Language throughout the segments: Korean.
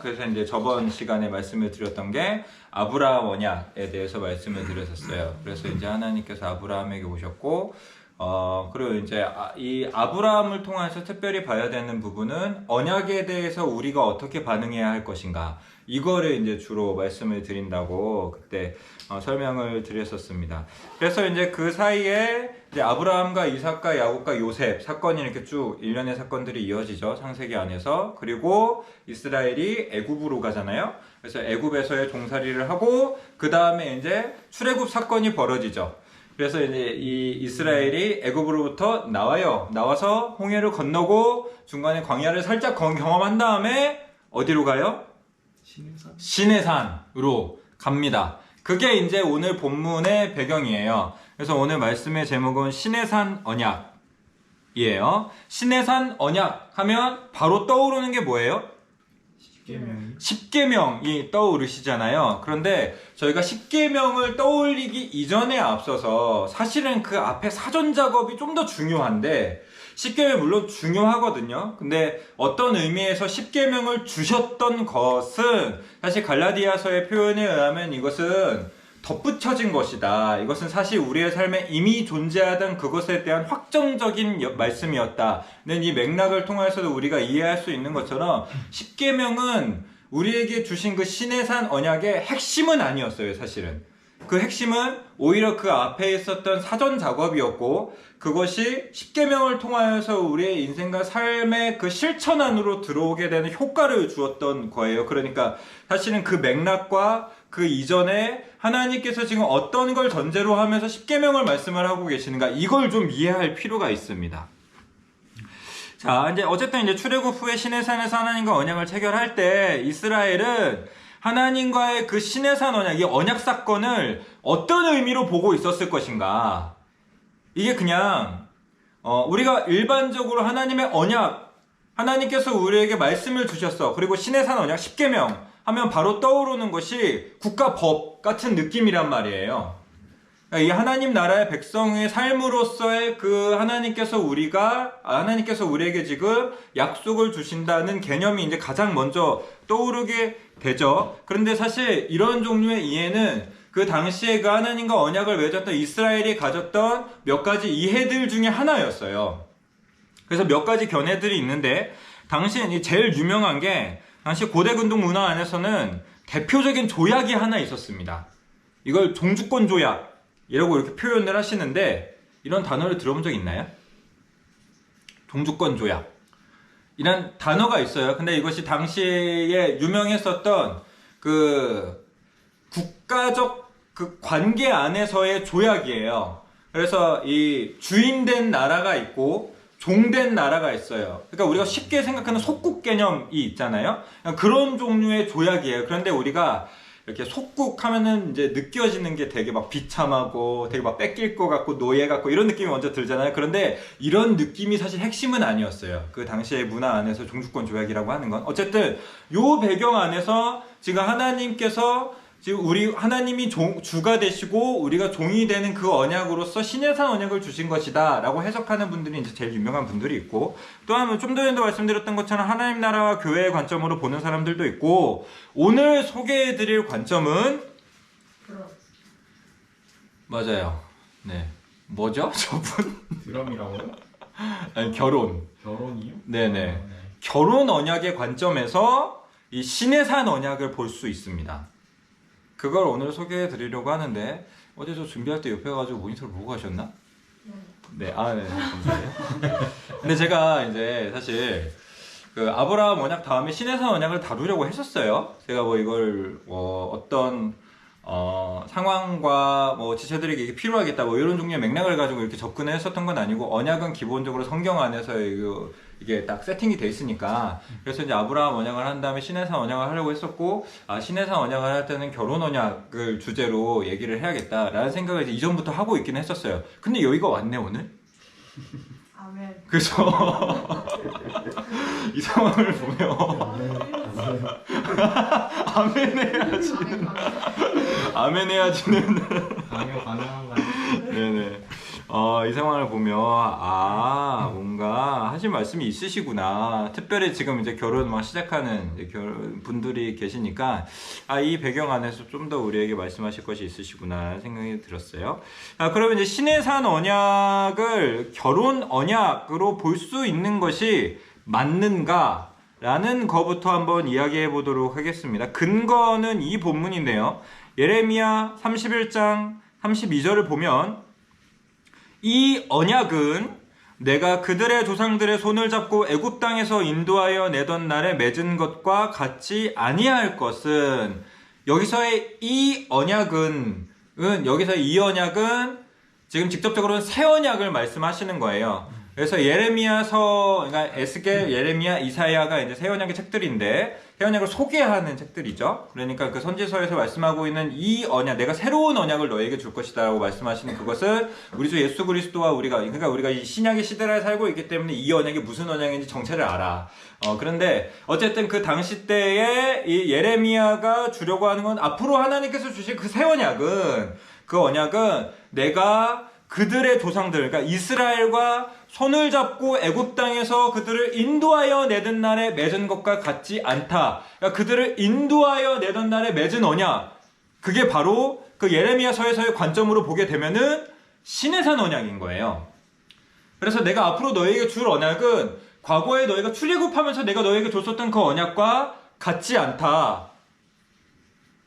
그래서 이제 저번 시간에 말씀을 드렸던 게 아브라함 언약에 대해서 말씀을 드렸었어요. 그래서 이제 하나님께서 아브라함에게 오셨고, 그리고 이제 이 아브라함을 통해서 특별히 봐야 되는 부분은 언약에 대해서 우리가 어떻게 반응해야 할 것인가, 이거를 이제 주로 말씀을 드린다고 그때 설명을 드렸었습니다. 그래서 이제 그 사이에 이제 아브라함과 이삭과 야곱과 요셉 사건이 이렇게 쭉 일련의 사건들이 이어지죠, 창세기 안에서. 그리고 이스라엘이 애굽으로 가잖아요. 그래서 애굽에서의 종살이를 하고 그 다음에 이제 출애굽 사건이 벌어지죠. 그래서 이제 이 이스라엘이 애굽으로부터 나와서 홍해를 건너고 중간에 광야를 살짝 경험한 다음에 어디로 가요? 시내산으로 갑니다. 그게 이제 오늘 본문의 배경이에요. 그래서 오늘 말씀의 제목은 시내산 언약이에요. 시내산 언약 하면 바로 떠오르는 게 뭐예요? 십계명이 떠오르시잖아요. 그런데 저희가 십계명을 떠올리기 이전에 앞서서 사실은 그 앞에 사전 작업이 좀 더 중요한데, 십계명이 물론 중요하거든요. 근데 어떤 의미에서 십계명을 주셨던 것은 사실 갈라디아서의 표현에 의하면 이것은 덧붙여진 것이다. 이것은 사실 우리의 삶에 이미 존재하던 그것에 대한 확정적인 말씀이었다는 이 맥락을 통해서도 우리가 이해할 수 있는 것처럼 십계명은 우리에게 주신 그 시내산 언약의 핵심은 아니었어요, 사실은. 그 핵심은 오히려 그 앞에 있었던 사전 작업이었고, 그것이 십계명을 통하여서 우리의 인생과 삶의 그 실천 안으로 들어오게 되는 효과를 주었던 거예요. 그러니까 사실은 그 맥락과 그 이전에 하나님께서 지금 어떤 걸 전제로 하면서 십계명을 말씀을 하고 계시는가, 이걸 좀 이해할 필요가 있습니다. 자, 이제 어쨌든 이제 출애굽 후에 시내산에서 하나님과 언약을 체결할 때 이스라엘은 하나님과의 그 시내산 언약, 이 언약 사건을 어떤 의미로 보고 있었을 것인가. 이게 그냥 우리가 일반적으로 하나님의 언약, 하나님께서 우리에게 말씀을 주셨어, 그리고 시내산 언약, 십계명 하면 바로 떠오르는 것이 국가법 같은 느낌이란 말이에요. 그러니까 이 하나님 나라의 백성의 삶으로서의 그 하나님께서 우리에게 지금 약속을 주신다는 개념이 이제 가장 먼저 떠오르게 되죠. 그런데 사실 이런 종류의 이해는 그 당시에 그 하나님과 언약을 맺었던 이스라엘이 가졌던 몇 가지 이해들 중에 하나였어요. 그래서 몇 가지 견해들이 있는데, 당시 제일 유명한 게, 당시 고대 근동 문화 안에서는 대표적인 조약이 하나 있었습니다. 이걸 종주권 조약이라고 이렇게 표현을 하시는데, 이런 단어를 들어본 적 있나요? 종주권 조약 이란 단어가 있어요. 근데 이것이 당시에 유명했었던 그 국가적 그 관계 안에서의 조약이에요. 그래서 이 주인된 나라가 있고 종된 나라가 있어요. 그러니까 우리가 쉽게 생각하는 속국 개념이 있잖아요. 그런 종류의 조약이에요. 그런데 우리가 이렇게 속국 하면은 이제 느껴지는 게 되게 막 비참하고 되게 막 뺏길 것 같고 노예 같고 이런 느낌이 먼저 들잖아요. 그런데 이런 느낌이 사실 핵심은 아니었어요. 그 당시의 문화 안에서 종주권 조약이라고 하는 건. 어쨌든 요 배경 안에서 지금 하나님께서 지금 하나님이 주가 되시고 우리가 종이 되는 그 언약으로서 시내산 언약을 주신 것이다 라고 해석하는 분들이 이제 제일 유명한 분들이 있고, 또한 좀 전에도 말씀드렸던 것처럼 하나님 나라와 교회의 관점으로 보는 사람들도 있고, 오늘 소개해드릴 관점은 맞아요. 네, 뭐죠? 저분? 드럼이라고요? 아니, 결혼이요? 네네. 네. 결혼 언약의 관점에서 이 시내산 언약을 볼 수 있습니다. 그걸 오늘 소개해 드리려고 하는데, 어제 저 준비할 때 옆에 가지고 모니터를 보고 가셨나? 네, 감사해요. 근데 제가 이제 사실 그 아브라함 언약 다음에 시내산 언약을 다루려고 했었어요. 제가 뭐 이걸 어떤 상황과 뭐 지체들에게 이게 필요하겠다 뭐 이런 종류의 맥락을 가지고 이렇게 접근을 했었던 건 아니고, 언약은 기본적으로 성경 안에서 이게 딱 세팅이 돼 있으니까. 그래서 이제 아브라함 언약을 한 다음에 시내산 언약을 하려고 했었고, 시내산 언약을 할 때는 결혼 언약을 주제로 얘기를 해야겠다라는 생각을 이제 이전부터 하고 있긴 했었어요. 근데 여기가 왔네 오늘. 아멘. 그래서 이 상황을 보면 아멘 해야지는 강요 가능한가요? 네네. 이 상황을 보면 뭔가 하신 말씀이 있으시구나. 특별히 지금 이제 결혼 막 시작하는 이제 분들이 계시니까 이 배경 안에서 좀 더 우리에게 말씀하실 것이 있으시구나 생각이 들었어요. 그러면 이제 신의 산 언약을 결혼 언약으로 볼 수 있는 것이 맞는가? 라는 거부터 한번 이야기해 보도록 하겠습니다. 근거는 이 본문인데요. 예레미야 31장 32절을 보면 이 언약은 내가 그들의 조상들의 손을 잡고 애굽 땅에서 인도하여 내던 날에 맺은 것과 같이 아니할 것은 여기서의 이 언약은 지금 직접적으로는 새 언약을 말씀하시는 거예요. 그래서 예레미야서, 그러니까 에스겔, 예레미야, 이사야가 이제 새 언약의 책들인데 새 언약을 소개하는 책들이죠. 그러니까 그 선지서에서 말씀하고 있는 이 언약, 내가 새로운 언약을 너에게 줄 것이다라고 말씀하시는 그것은 우리 주 예수 그리스도와 우리가 이 신약의 시대를 살고 있기 때문에 이 언약이 무슨 언약인지 정체를 알아. 그런데 어쨌든 그 당시 때에 이 예레미야가 주려고 하는 건 앞으로 하나님께서 주실 그 새 언약은 그 언약은 내가 그들의 조상들, 그러니까 이스라엘과 손을 잡고 애굽 땅에서 그들을 인도하여 내던 날에 맺은 것과 같지 않다. 그러니까 그들을 인도하여 내던 날에 맺은 언약. 그게 바로 그 예레미야서에서의 관점으로 보게 되면은 신의 산 언약인 거예요. 그래서 내가 앞으로 너에게 줄 언약은 과거에 너희가 출애굽하면서 내가 너에게 줬었던 그 언약과 같지 않다.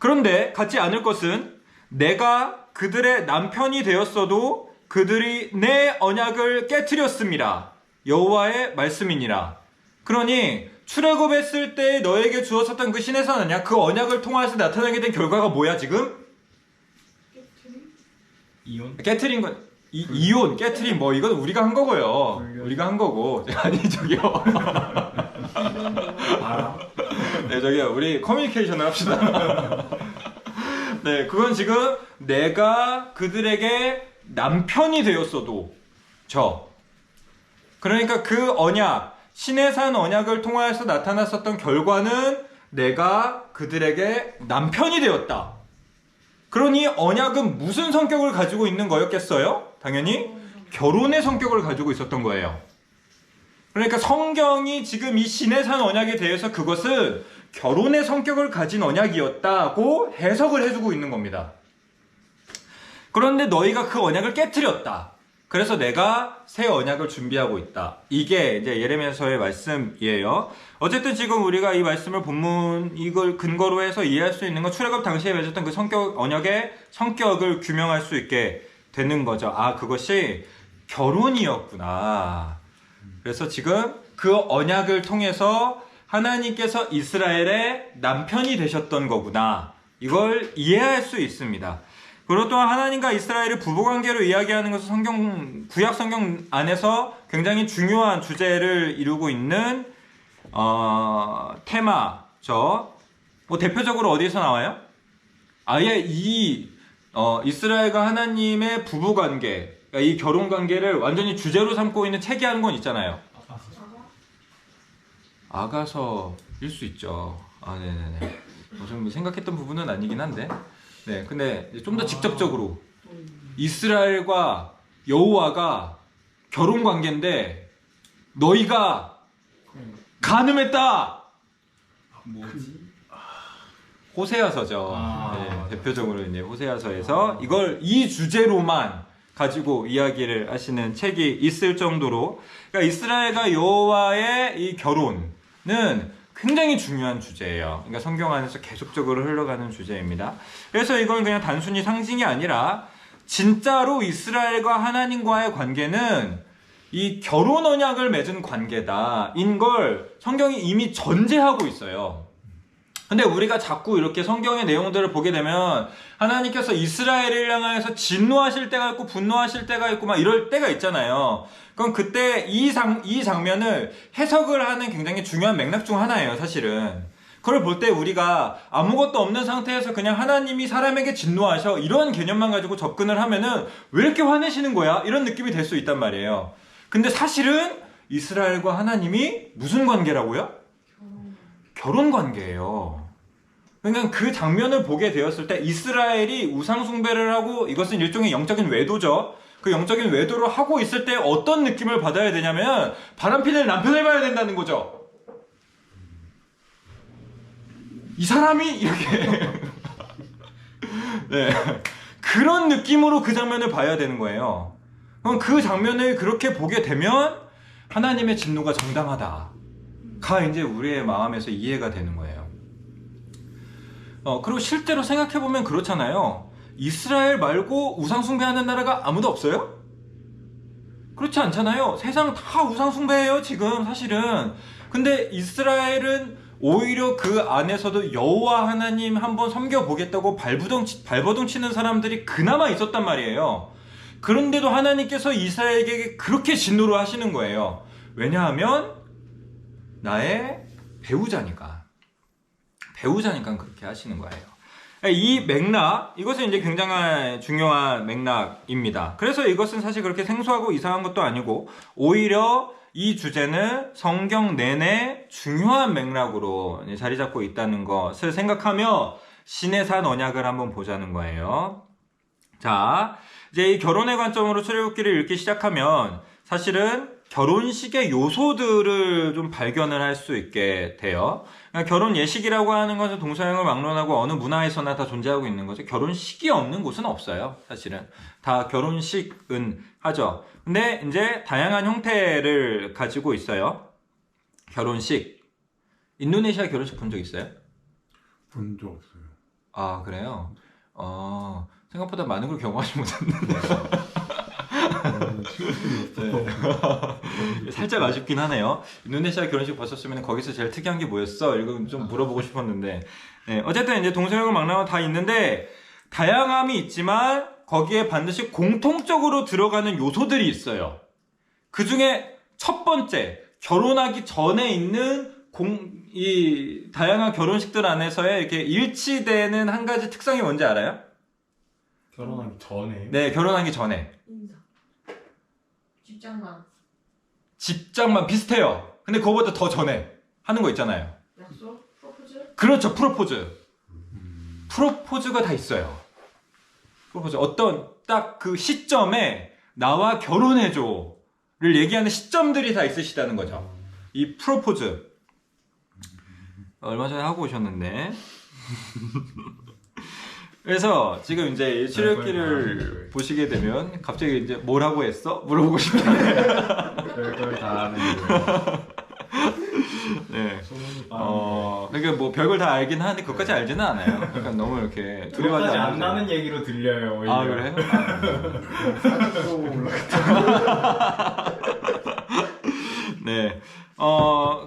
그런데 같지 않을 것은 내가 그들의 남편이 되었어도 그들이 내 언약을 깨트렸습니다. 여호와의 말씀이니라. 그러니 출애굽했을 때 너에게 주었었던 그 신의 산 언약, 그 언약을 통해서 나타나게 된 결과가 뭐야 지금? 이혼? 깨트린 건 이혼, 깨트린 뭐 이건 우리가 한 거고요. 우리가 한 거고. 아니 저기요. 네 저기요. 우리 커뮤니케이션을 합시다. 네, 그건 지금 내가 그들에게 남편이 되었어도 그러니까 그 언약, 신의 산 언약을 통하여서 나타났었던 결과는 내가 그들에게 남편이 되었다. 그러니 언약은 무슨 성격을 가지고 있는 거였겠어요? 당연히 결혼의 성격을 가지고 있었던 거예요. 그러니까 성경이 지금 이 신의 산 언약에 대해서 그것은 결혼의 성격을 가진 언약이었다고 해석을 해주고 있는 겁니다. 그런데 너희가 그 언약을 깨트렸다. 그래서 내가 새 언약을 준비하고 있다. 이게 이제 예레미야서의 말씀이에요. 어쨌든 지금 우리가 이 말씀을 본문 이걸 근거로 해서 이해할 수 있는 건 출애굽 당시에 맺었던 그 언약의 성격을 규명할 수 있게 되는 거죠. 그것이 결혼이었구나. 그래서 지금 그 언약을 통해서 하나님께서 이스라엘의 남편이 되셨던 거구나. 이걸 이해할 수 있습니다. 그리고 또한 하나님과 이스라엘의 부부관계로 이야기하는 것은 구약 성경 안에서 굉장히 중요한 주제를 이루고 있는 테마죠. 대표적으로 어디에서 나와요? 아예 이스라엘과 하나님의 부부관계, 그러니까 이 결혼관계를 완전히 주제로 삼고 있는 책이 한 권 있잖아요. 아가서일 수 있죠. 네네네. 좀 생각했던 부분은 아니긴 한데. 네, 근데 좀 더 직접적으로 이스라엘과 여호와가 결혼 관계인데 너희가 간음했다. 뭐지? 호세아서죠. 네, 대표적으로 이제 호세아서에서 이 주제로만 가지고 이야기를 하시는 책이 있을 정도로, 그러니까 이스라엘과 여호와의 이 결혼은 굉장히 중요한 주제예요. 그러니까 성경 안에서 계속적으로 흘러가는 주제입니다. 그래서 이건 그냥 단순히 상징이 아니라 진짜로 이스라엘과 하나님과의 관계는 이 결혼 언약을 맺은 관계다인 걸 성경이 이미 전제하고 있어요. 근데 우리가 자꾸 이렇게 성경의 내용들을 보게 되면 하나님께서 이스라엘을 향해서 진노하실 때가 있고 분노하실 때가 있고 막 이럴 때가 있잖아요. 그럼 그때 이 장면을 해석을 하는 굉장히 중요한 맥락 중 하나예요, 사실은. 그걸 볼 때 우리가 아무것도 없는 상태에서 그냥 하나님이 사람에게 진노하셔 이런 개념만 가지고 접근을 하면은 왜 이렇게 화내시는 거야? 이런 느낌이 될 수 있단 말이에요. 근데 사실은 이스라엘과 하나님이 무슨 관계라고요? 결혼 관계예요. 그러니까 그 장면을 보게 되었을 때 이스라엘이 우상 숭배를 하고, 이것은 일종의 영적인 외도죠. 그 영적인 외도를 하고 있을 때 어떤 느낌을 받아야 되냐면 바람피는 남편을 봐야 된다는 거죠. 이 사람이 이렇게 네. 그런 느낌으로 그 장면을 봐야 되는 거예요. 그럼 그 장면을 그렇게 보게 되면 하나님의 진노가 정당하다가 이제 우리의 마음에서 이해가 되는 거예요. 그리고 실제로 생각해보면 그렇잖아요. 이스라엘 말고 우상숭배하는 나라가 아무도 없어요? 그렇지 않잖아요. 세상 다 우상숭배해요 지금 사실은. 근데 이스라엘은 오히려 그 안에서도 여호와 하나님 한번 섬겨보겠다고 발버둥 치는 사람들이 그나마 있었단 말이에요. 그런데도 하나님께서 이스라엘에게 그렇게 진노를 하시는 거예요. 왜냐하면 나의 배우자니까 그렇게 하시는 거예요. 이 맥락, 이것은 이제 굉장히 중요한 맥락입니다. 그래서 이것은 사실 그렇게 생소하고 이상한 것도 아니고 오히려 이 주제는 성경 내내 중요한 맥락으로 자리 잡고 있다는 것을 생각하며 신의 산 언약을 한번 보자는 거예요. 자, 이제 이 결혼의 관점으로 출애굽기를 읽기 시작하면 사실은 결혼식의 요소들을 좀 발견을 할 수 있게 돼요. 결혼 예식이라고 하는 것은 동서양을 막론하고 어느 문화에서나 다 존재하고 있는 거죠. 결혼식이 없는 곳은 없어요. 사실은 다 결혼식은 하죠. 근데 이제 다양한 형태를 가지고 있어요. 결혼식. 인도네시아 결혼식 본 적 있어요? 본 적 없어요. 아, 그래요? 생각보다 많은 걸 경험하지 못했는데. 네. 살짝 아쉽긴 하네요. 인도네시아 결혼식 봤었으면 거기서 제일 특이한 게 뭐였어? 이거 좀 물어보고 싶었는데. 네, 어쨌든 이제 동서양을 막론하고 다 있는데 다양함이 있지만 거기에 반드시 공통적으로 들어가는 요소들이 있어요. 그 중에 첫 번째, 결혼하기 전에 있는 이 다양한 결혼식들 안에서의 이렇게 일치되는 한 가지 특성이 뭔지 알아요? 결혼하기 전에. 네, 결혼하기 전에. 인사. 집장만 비슷해요. 근데 그거보다 더 전에 하는 거 있잖아요. 약속? 프로포즈? 그렇죠, 프로포즈. 프로포즈가 다 있어요. 프로포즈. 어떤 딱 그 시점에 나와 결혼해줘를 얘기하는 시점들이 다 있으시다는 거죠. 이 프로포즈. 얼마 전에 하고 오셨는데. 그래서 지금 이제 출애굽기를 보시게 되면 갑자기 이제 뭐라고 했어? 물어보고 싶다. 별걸 다 아는 거예요. 네. 소문이 그러니까 뭐 별걸 다 알긴 하는데 그것까지 알지는 않아요. 그러니까 너무 이렇게 두려워하지 두려워하지 안 않아요. 나는 얘기로 들려요. 오히려. 아, 그래요? 사각도 올라갔다. 네.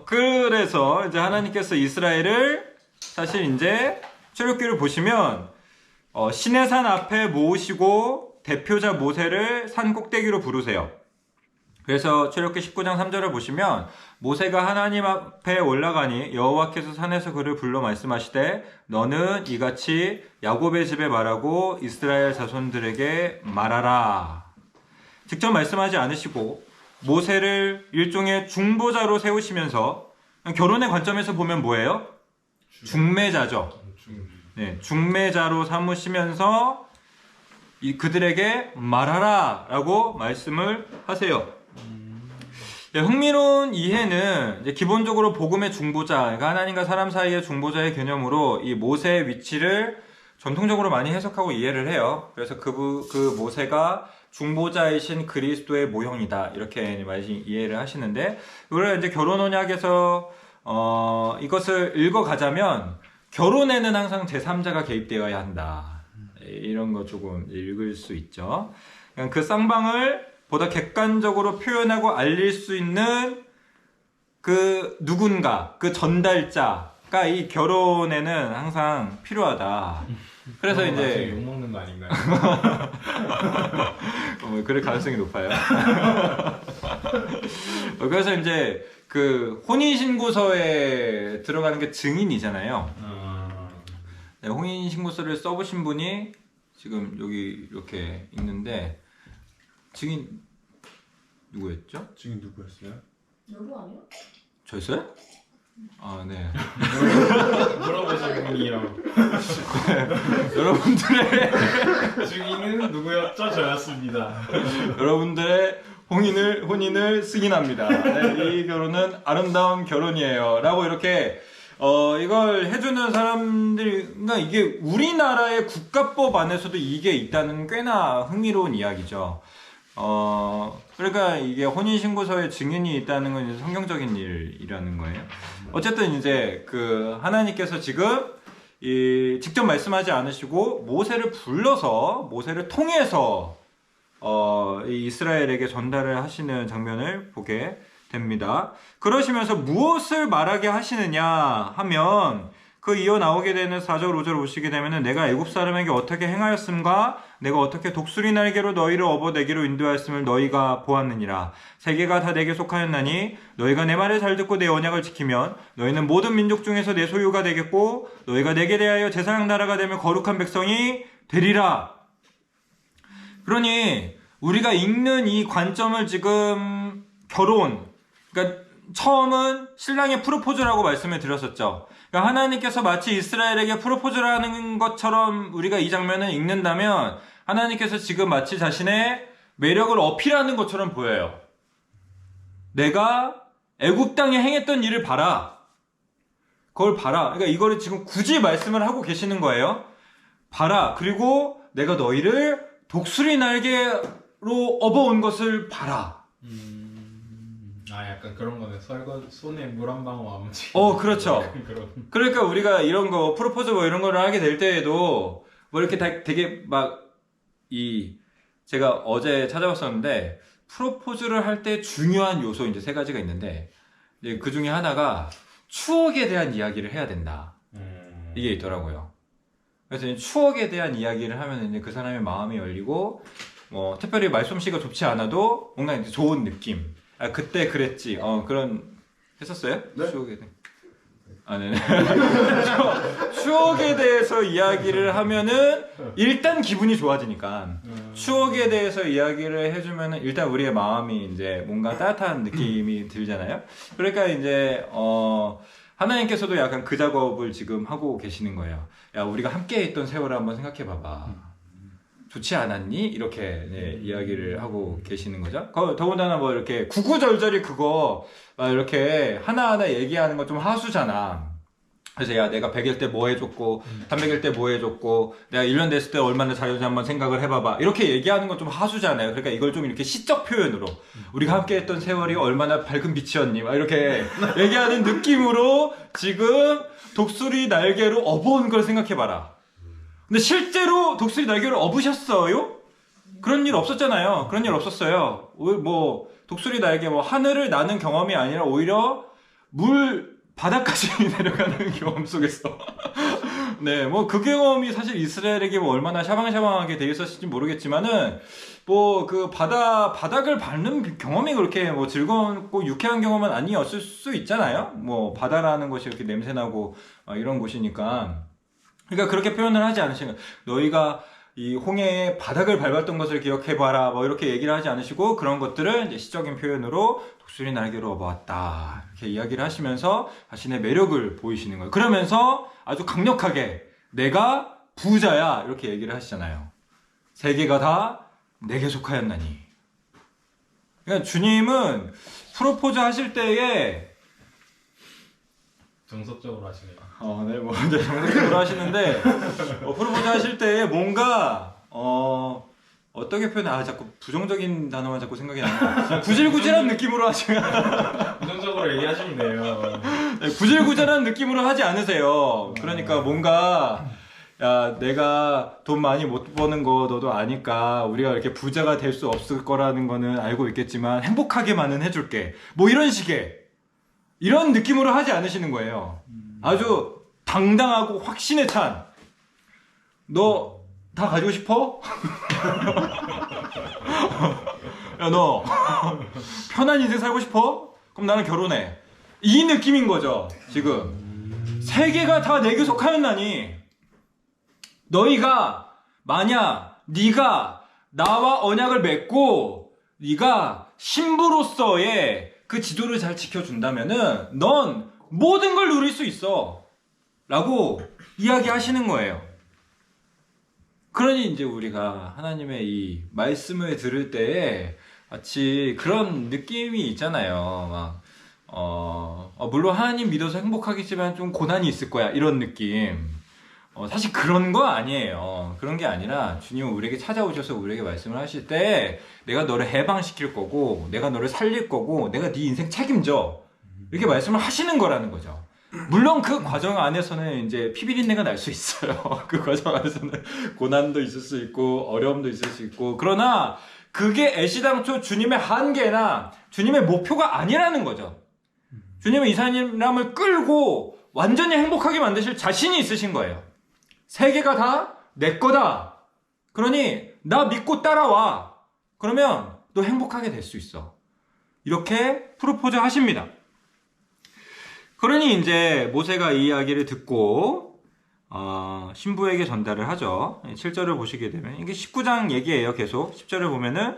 그래서 이제 하나님께서 이스라엘을 사실 이제 출애굽기를 보시면 신의 산 앞에 모으시고 대표자 모세를 산 꼭대기로 부르세요. 그래서 출애굽기 19장 3절을 보시면 모세가 하나님 앞에 올라가니 여호와께서 산에서 그를 불러 말씀하시되 너는 이같이 야곱의 집에 말하고 이스라엘 자손들에게 말하라. 직접 말씀하지 않으시고 모세를 일종의 중보자로 세우시면서 결혼의 관점에서 보면 뭐예요? 중매자죠. 네, 중매자로 삼으시면서 그들에게 말하라 라고 말씀을 하세요. 네, 흥미로운 이해는 이제 기본적으로 복음의 중보자, 그러니까 하나님과 사람 사이의 중보자의 개념으로 이 모세의 위치를 전통적으로 많이 해석하고 이해를 해요. 그래서 그 모세가 중보자이신 그리스도의 모형이다 이렇게 많이 이해를 하시는데, 이걸 이제 결혼 언약에서 이것을 읽어가자면 결혼에는 항상 제3자가 개입되어야 한다. 이런 거 조금 읽을 수 있죠. 그 쌍방을 보다 객관적으로 표현하고 알릴 수 있는 그 누군가, 그 전달자가 이 결혼에는 항상 필요하다. 그래서 이제 욕먹는 거 아닌가요? 그럴 가능성이 높아요. 그래서 이제 그 혼인신고서에 들어가는 게 증인이잖아요. 네, 혼인신고서를 써보신 분이 지금 여기 이렇게 있는데, 증인 누구였죠? 지금 누구였어요? 여보 아니야? 저였어요? 아, 네. 물어보시는 분이 증인이요. 여러분들의 증인은 누구였죠? 저였습니다. 여러분들의 혼인을 승인합니다. 네, 이 결혼은 아름다운 결혼이에요. 라고 이렇게 이걸 해주는 사람들이, 그러니까 이게 우리나라의 국가법 안에서도 이게 있다는 꽤나 흥미로운 이야기죠. 그러니까 이게 혼인신고서에 증인이 있다는 건 이제 성경적인 일이라는 거예요. 어쨌든 이제 그 하나님께서 지금 직접 말씀하지 않으시고 모세를 통해서 이 이스라엘에게 전달을 하시는 장면을 보게 됩니다. 그러시면서 무엇을 말하게 하시느냐 하면 그 이어 나오게 되는 4절 5절 오시게 되면은 내가 애굽 사람에게 어떻게 행하였음과 내가 어떻게 독수리 날개로 너희를 업어내기로 인도하였음을 너희가 보았느니라. 세계가 다 내게 속하였나니 너희가 내 말을 잘 듣고 내 언약을 지키면 너희는 모든 민족 중에서 내 소유가 되겠고 너희가 내게 대하여 제사장 나라가 되면 거룩한 백성이 되리라. 그러니 우리가 읽는 이 관점을 지금 그러니까 처음은 신랑의 프로포즈라고 말씀을 드렸었죠. 그러니까 하나님께서 마치 이스라엘에게 프로포즈를 하는 것처럼 우리가 이 장면을 읽는다면 하나님께서 지금 마치 자신의 매력을 어필하는 것처럼 보여요. 내가 애굽 땅에 행했던 일을 봐라. 그걸 봐라. 그러니까 이거를 지금 굳이 말씀을 하고 계시는 거예요. 봐라. 그리고 내가 너희를 독수리 날개로 업어온 것을 봐라. 약간 그런 거네. 손에 물 한 방울 안 묻히게. 그렇죠. 그런. 그러니까 우리가 이런 거 프로포즈 뭐 이런 거를 하게 될 때에도 뭐 이렇게 되게 막 제가 어제 찾아봤었는데 프로포즈를 할 때 중요한 요소 이제 3가지가 있는데 이제 그 중에 하나가 추억에 대한 이야기를 해야 된다. 이게 있더라고요. 그래서 이제 추억에 대한 이야기를 하면 이제 그 사람의 마음이 열리고 뭐 특별히 말솜씨가 좋지 않아도 뭔가 이제 좋은 느낌. 그때 그랬지. 그런 했었어요? 네? 추억에 대해. 네네. 추억에 대해서 이야기를 하면은 일단 기분이 좋아지니까 추억에 대해서 이야기를 해주면은 일단 우리의 마음이 이제 뭔가 따뜻한 느낌이 들잖아요. 그러니까 이제 하나님께서도 약간 그 작업을 지금 하고 계시는 거예요. 야, 우리가 함께 있던 세월을 한번 생각해 봐봐. 좋지 않았니? 이렇게 이야기를 하고 계시는 거죠. 더군다나 뭐 이렇게 구구절절히 그거 막 이렇게 하나하나 얘기하는 거 좀 하수잖아. 그래서 야, 내가 100일 때 뭐 해줬고 300일 때 뭐 해줬고 내가 1년 됐을 때 얼마나 잘했는지 한번 생각을 해봐봐. 이렇게 얘기하는 건 좀 하수잖아요. 그러니까 이걸 좀 이렇게 시적 표현으로 우리가 함께 했던 세월이 얼마나 밝은 빛이었니? 막 이렇게 얘기하는 느낌으로 지금 독수리 날개로 업어온 걸 생각해봐라. 근데 실제로 독수리 날개를 업으셨어요? 그런 일 없었잖아요. 그런 일 없었어요. 뭐 독수리 날개 뭐 하늘을 나는 경험이 아니라 오히려 물 바닥까지 내려가는 경험 속에서 네, 뭐 그 경험이 사실 이스라엘에게 뭐 얼마나 샤방샤방하게 돼 있었을지 모르겠지만은 뭐 그 바닥을 밟는 경험이 그렇게 뭐 즐겁고 유쾌한 경험은 아니었을 수 있잖아요. 뭐 바다라는 것이 이렇게 냄새나고 이런 곳이니까. 그러니까 그렇게 표현을 하지 않으시는 너희가 이 홍해의 바닥을 밟았던 것을 기억해봐라 뭐 이렇게 얘기를 하지 않으시고 그런 것들을 이제 시적인 표현으로 독수리 날개로 업어왔다 이렇게 이야기를 하시면서 자신의 매력을 보이시는 거예요. 그러면서 아주 강력하게 내가 부자야 이렇게 얘기를 하시잖아요. 세계가 다 내게 속하였나니. 그러니까 주님은 프로포즈 하실 때에 정석적으로 하시네요. 네, 뭐 이제 정석적으로 하시는데 프로포즈 하실 때에 뭔가 어떻게 표현해? 자꾸 부정적인 단어만 자꾸 생각이 나는 구질구질한 느낌으로 하시면 부정적으로 얘기하시면 돼요. 네, 구질구질한 느낌으로 하지 않으세요. 그러니까 뭔가 야, 내가 돈 많이 못 버는 거 너도 아니까 우리가 이렇게 부자가 될 수 없을 거라는 거는 알고 있겠지만 행복하게만은 해줄게. 뭐 이런 식의 이런 느낌으로 하지 않으시는 거예요. 아주 당당하고 확신에 찬 너 다 가지고 싶어? 야, 너 편한 인생 살고 싶어? 그럼 나는 결혼해. 이 느낌인 거죠. 지금 세계가 다 내게 속하였나니 너희가 만약 네가 나와 언약을 맺고 네가 신부로서의 그 지도를 잘 지켜준다면은 넌 모든 걸 누릴 수 있어 라고 이야기하시는 거예요. 그러니 이제 우리가 하나님의 이 말씀을 들을 때에 마치 그런 느낌이 있잖아요. 막 물론 하나님 믿어서 행복하겠지만 좀 고난이 있을 거야 이런 느낌. 사실 그런 거 아니에요. 그런 게 아니라 주님은 우리에게 찾아오셔서 우리에게 말씀을 하실 때 내가 너를 해방시킬 거고 내가 너를 살릴 거고 내가 네 인생 책임져 이렇게 말씀을 하시는 거라는 거죠. 물론 그 과정 안에서는 이제 피비린내가 날 수 있어요. 그 과정 안에서는 고난도 있을 수 있고 어려움도 있을 수 있고 그러나 그게 애시당초 주님의 한계나 주님의 목표가 아니라는 거죠. 주님은 이 사람을 끌고 완전히 행복하게 만드실 자신이 있으신 거예요. 세계가 다 내 거다. 그러니 나 믿고 따라와. 그러면 너 행복하게 될 수 있어. 이렇게 프로포즈 하십니다. 그러니 이제 모세가 이 이야기를 듣고 신부에게 전달을 하죠. 7절을 보시게 되면 이게 19장 얘기예요. 계속 10절을 보면은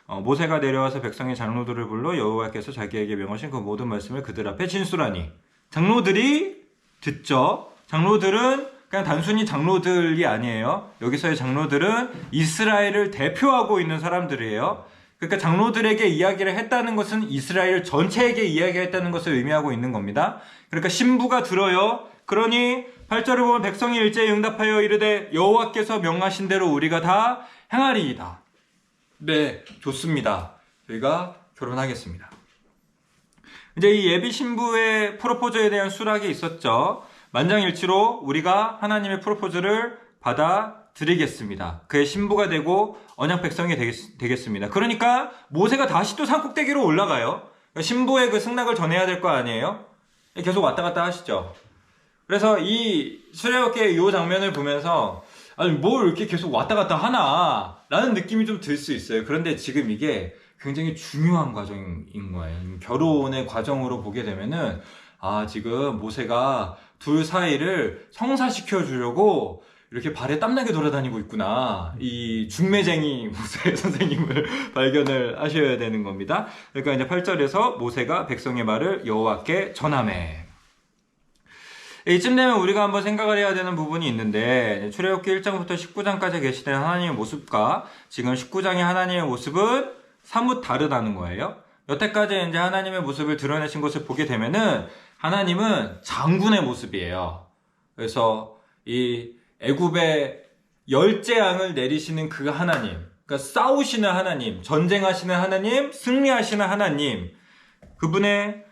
모세가 내려와서 백성의 장로들을 불러 여호와께서 자기에게 명하신 그 모든 말씀을 그들 앞에 진술하니 장로들이 듣죠. 장로들은 그냥 단순히 장로들이 아니에요. 여기서의 장로들은 이스라엘을 대표하고 있는 사람들이에요. 그러니까 장로들에게 이야기를 했다는 것은 이스라엘 전체에게 이야기했다는 것을 의미하고 있는 겁니다. 그러니까 신부가 들어요. 그러니 8절을 보면 백성이 일제히 응답하여 이르되 여호와께서 명하신 대로 우리가 다 행하리이다. 네, 좋습니다. 저희가 결혼하겠습니다. 이제 이 예비 신부의 프로포즈에 대한 수락이 있었죠. 만장일치로 우리가 하나님의 프로포즈를 받아들이겠습니다. 그의 신부가 되고 언약 백성이 되겠습니다. 그러니까 모세가 다시 또 산꼭대기로 올라가요. 신부의 그 승낙을 전해야 될 거 아니에요? 계속 왔다 갔다 하시죠. 그래서 이 출애굽기의 이 장면을 보면서 아니 뭘 이렇게 계속 왔다 갔다 하나 라는 느낌이 좀 들 수 있어요. 그런데 지금 이게 굉장히 중요한 과정인 거예요. 결혼의 과정으로 보게 되면은 지금 모세가 둘 사이를 성사시켜 주려고 이렇게 발에 땀나게 돌아다니고 있구나. 이 중매쟁이 모세 선생님을 발견을 하셔야 되는 겁니다. 그러니까 이제 8절에서 모세가 백성의 말을 여호와께 전하매. 이쯤 되면 우리가 한번 생각을 해야 되는 부분이 있는데 출애굽기 1장부터 19장까지 계시된 하나님의 모습과 지금 19장의 하나님의 모습은 사뭇 다르다는 거예요. 여태까지 이제 하나님의 모습을 드러내신 것을 보게 되면은 하나님은 장군의 모습이에요. 그래서 이 애굽의 열재앙을 내리시는 그 하나님, 그러니까 싸우시는 하나님, 전쟁하시는 하나님, 승리하시는 하나님, 그분의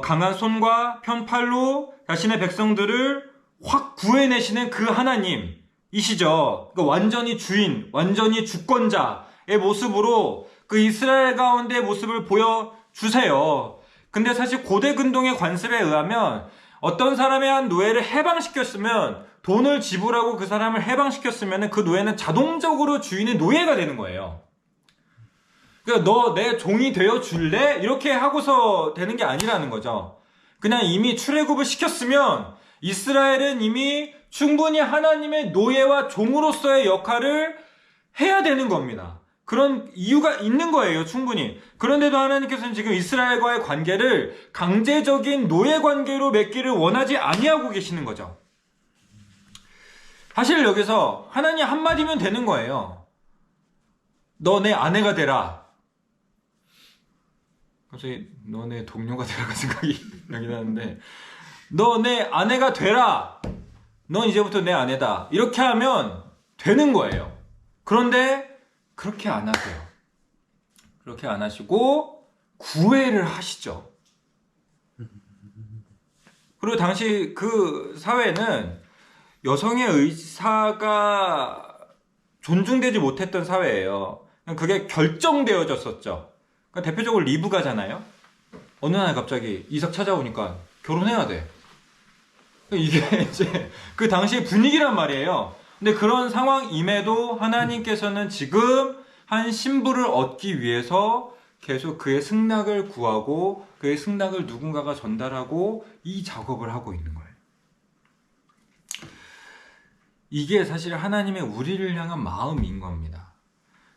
강한 손과 편팔로 자신의 백성들을 확 구해내시는 그 하나님이시죠. 그러니까 완전히 주인, 완전히 주권자의 모습으로 그 이스라엘 가운데 모습을 보여주세요. 근데 사실 고대 근동의 관습에 의하면 어떤 사람의 한 노예를 해방시켰으면 돈을 지불하고 그 사람을 해방시켰으면 그 노예는 자동적으로 주인의 노예가 되는 거예요. 그러니까 너 내 종이 되어 줄래? 이렇게 하고서 되는 게 아니라는 거죠. 그냥 이미 출애굽을 시켰으면 이스라엘은 이미 충분히 하나님의 노예와 종으로서의 역할을 해야 되는 겁니다. 그런 이유가 있는 거예요, 충분히. 그런데도 하나님께서는 지금 이스라엘과의 관계를 강제적인 노예 관계로 맺기를 원하지 아니하고 계시는 거죠. 사실 여기서 하나님 한마디면 되는 거예요. 너 내 아내가 되라. 갑자기 너 내 동료가 되라가 생각이 나긴 하는데 너 내 아내가 되라. 넌 이제부터 내 아내다. 이렇게 하면 되는 거예요. 그런데 그렇게 안 하세요. 그렇게 안 하시고 구애를 하시죠. 그리고 당시 그 사회는 여성의 의사가 존중되지 못했던 사회예요. 그게 결정되어졌었죠. 그러니까 대표적으로 리브가잖아요. 어느 날 갑자기 이삭 찾아오니까 결혼해야 돼. 이게 이제 그 당시의 분위기란 말이에요. 근데 그런 상황임에도 하나님께서는 지금 한 신부를 얻기 위해서 계속 그의 승낙을 구하고 그의 승낙을 누군가가 전달하고 이 작업을 하고 있는 거예요. 이게 사실 하나님의 우리를 향한 마음인 겁니다.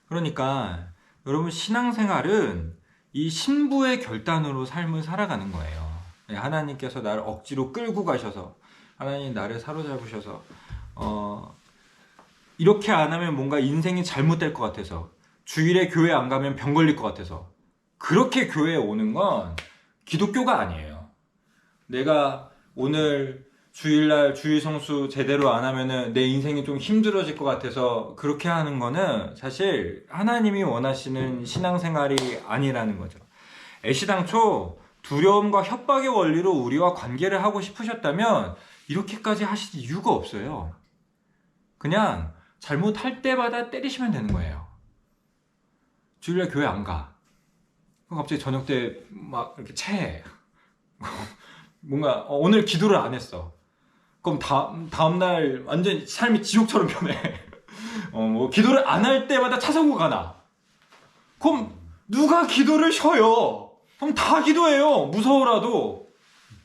그러니까 여러분 신앙생활은 이 신부의 결단으로 삶을 살아가는 거예요. 하나님께서 나를 억지로 끌고 가셔서 하나님 나를 사로잡으셔서 이렇게 안 하면 뭔가 인생이 잘못될 것 같아서, 주일에 교회 안 가면 병 걸릴 것 같아서 그렇게 교회에 오는 건 기독교가 아니에요. 내가 오늘 주일날 주일 성수 제대로 안 하면은 내 인생이 좀 힘들어질 것 같아서 그렇게 하는 거는 사실 하나님이 원하시는 신앙생활이 아니라는 거죠. 애시당초 두려움과 협박의 원리로 우리와 관계를 하고 싶으셨다면 이렇게까지 하실 이유가 없어요. 그냥 잘못할 때마다 때리시면 되는 거예요. 주일날 교회 안 가. 그럼 갑자기 저녁 때 막 이렇게 체해. 뭔가 오늘 기도를 안 했어. 그럼 다음날 완전 삶이 지옥처럼 변해. 뭐 기도를 안 할 때마다 차 사고가 나. 그럼 누가 기도를 쉬어요? 그럼 다 기도해요. 무서워라도.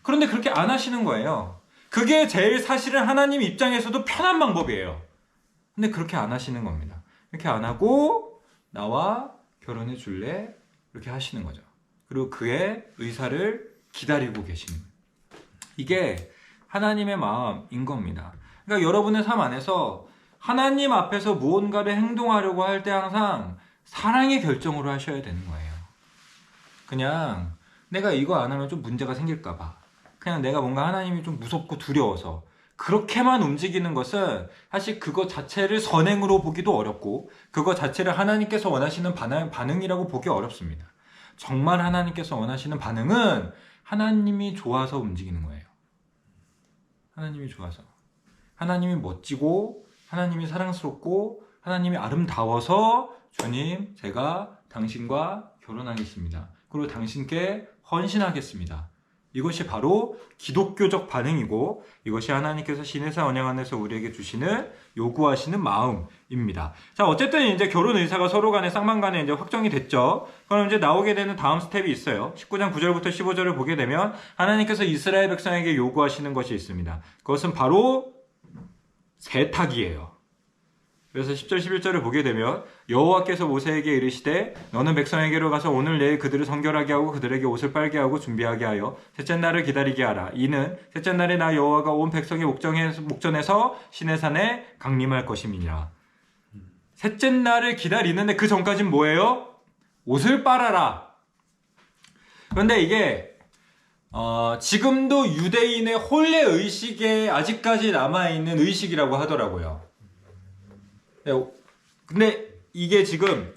그런데 그렇게 안 하시는 거예요. 그게 제일 사실은 하나님 입장에서도 편한 방법이에요. 근데 그렇게 안 하시는 겁니다. 이렇게 안 하고 나와 결혼해 줄래? 이렇게 하시는 거죠. 그리고 그의 의사를 기다리고 계시는 거예요. 이게 하나님의 마음인 겁니다. 그러니까 여러분의 삶 안에서 하나님 앞에서 무언가를 행동하려고 할 때 항상 사랑의 결정으로 하셔야 되는 거예요. 그냥 내가 이거 안 하면 좀 문제가 생길까 봐, 그냥 내가 뭔가 하나님이 좀 무섭고 두려워서 그렇게만 움직이는 것은 사실 그거 자체를 선행으로 보기도 어렵고 그거 자체를 하나님께서 원하시는 반응이라고 보기 어렵습니다. 정말 하나님께서 원하시는 반응은 하나님이 좋아서 움직이는 거예요. 하나님이 좋아서, 하나님이 멋지고 하나님이 사랑스럽고 하나님이 아름다워서 주님, 제가 당신과 결혼하겠습니다. 그리고 당신께 헌신하겠습니다. 이것이 바로 기독교적 반응이고 이것이 하나님께서 신의 언약 안에서 우리에게 주시는, 요구하시는 마음입니다. 자, 어쨌든 이제 결혼 의사가 서로 간에 쌍방 간에 이제 확정이 됐죠. 그럼 이제 나오게 되는 다음 스텝이 있어요. 19장 9절부터 15절을 보게 되면 하나님께서 이스라엘 백성에게 요구하시는 것이 있습니다. 그것은 바로 세탁이에요. 그래서 10절 11절을 보게 되면 여호와께서 모세에게 이르시되 너는 백성에게로 가서 오늘 내일 그들을 성결하게 하고 그들에게 옷을 빨게 하고 준비하게 하여 셋째 날을 기다리게 하라. 이는 셋째 날에 나 여호와가 온 백성의 목전에서 시내산에 강림할 것임이니라. 셋째 날을 기다리는데 그 전까지는 뭐예요? 옷을 빨아라. 그런데 이게 지금도 유대인의 혼례 의식에 아직까지 남아있는 의식이라고 하더라고요. 근데 이게 지금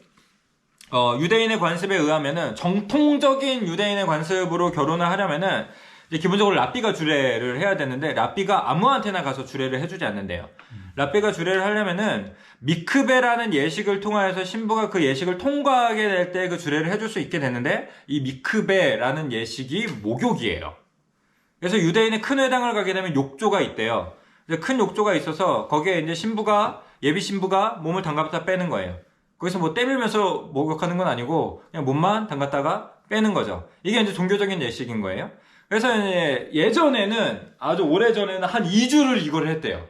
유대인의 관습에 의하면은, 정통적인 유대인의 관습으로 결혼을 하려면은 이제 기본적으로 랍비가 주례를 해야 되는데 랍비가 아무한테나 가서 주례를 해주지 않는데요. 랍비가 주례를 하려면은 미크베라는 예식을 통하여서 신부가 그 예식을 통과하게 될 때 그 주례를 해줄 수 있게 되는데, 이 미크베라는 예식이 목욕이에요. 그래서 유대인의 큰 회당을 가게 되면 욕조가 있대요. 큰 욕조가 있어서 거기에 이제 예비 신부가 몸을 담갔다 빼는 거예요. 거기서 뭐 때밀면서 목욕하는 건 아니고 그냥 몸만 담갔다가 빼는 거죠. 이게 이제 종교적인 예식인 거예요. 그래서 이제 예전에는, 아주 오래전에는 한 2주를 이걸 했대요.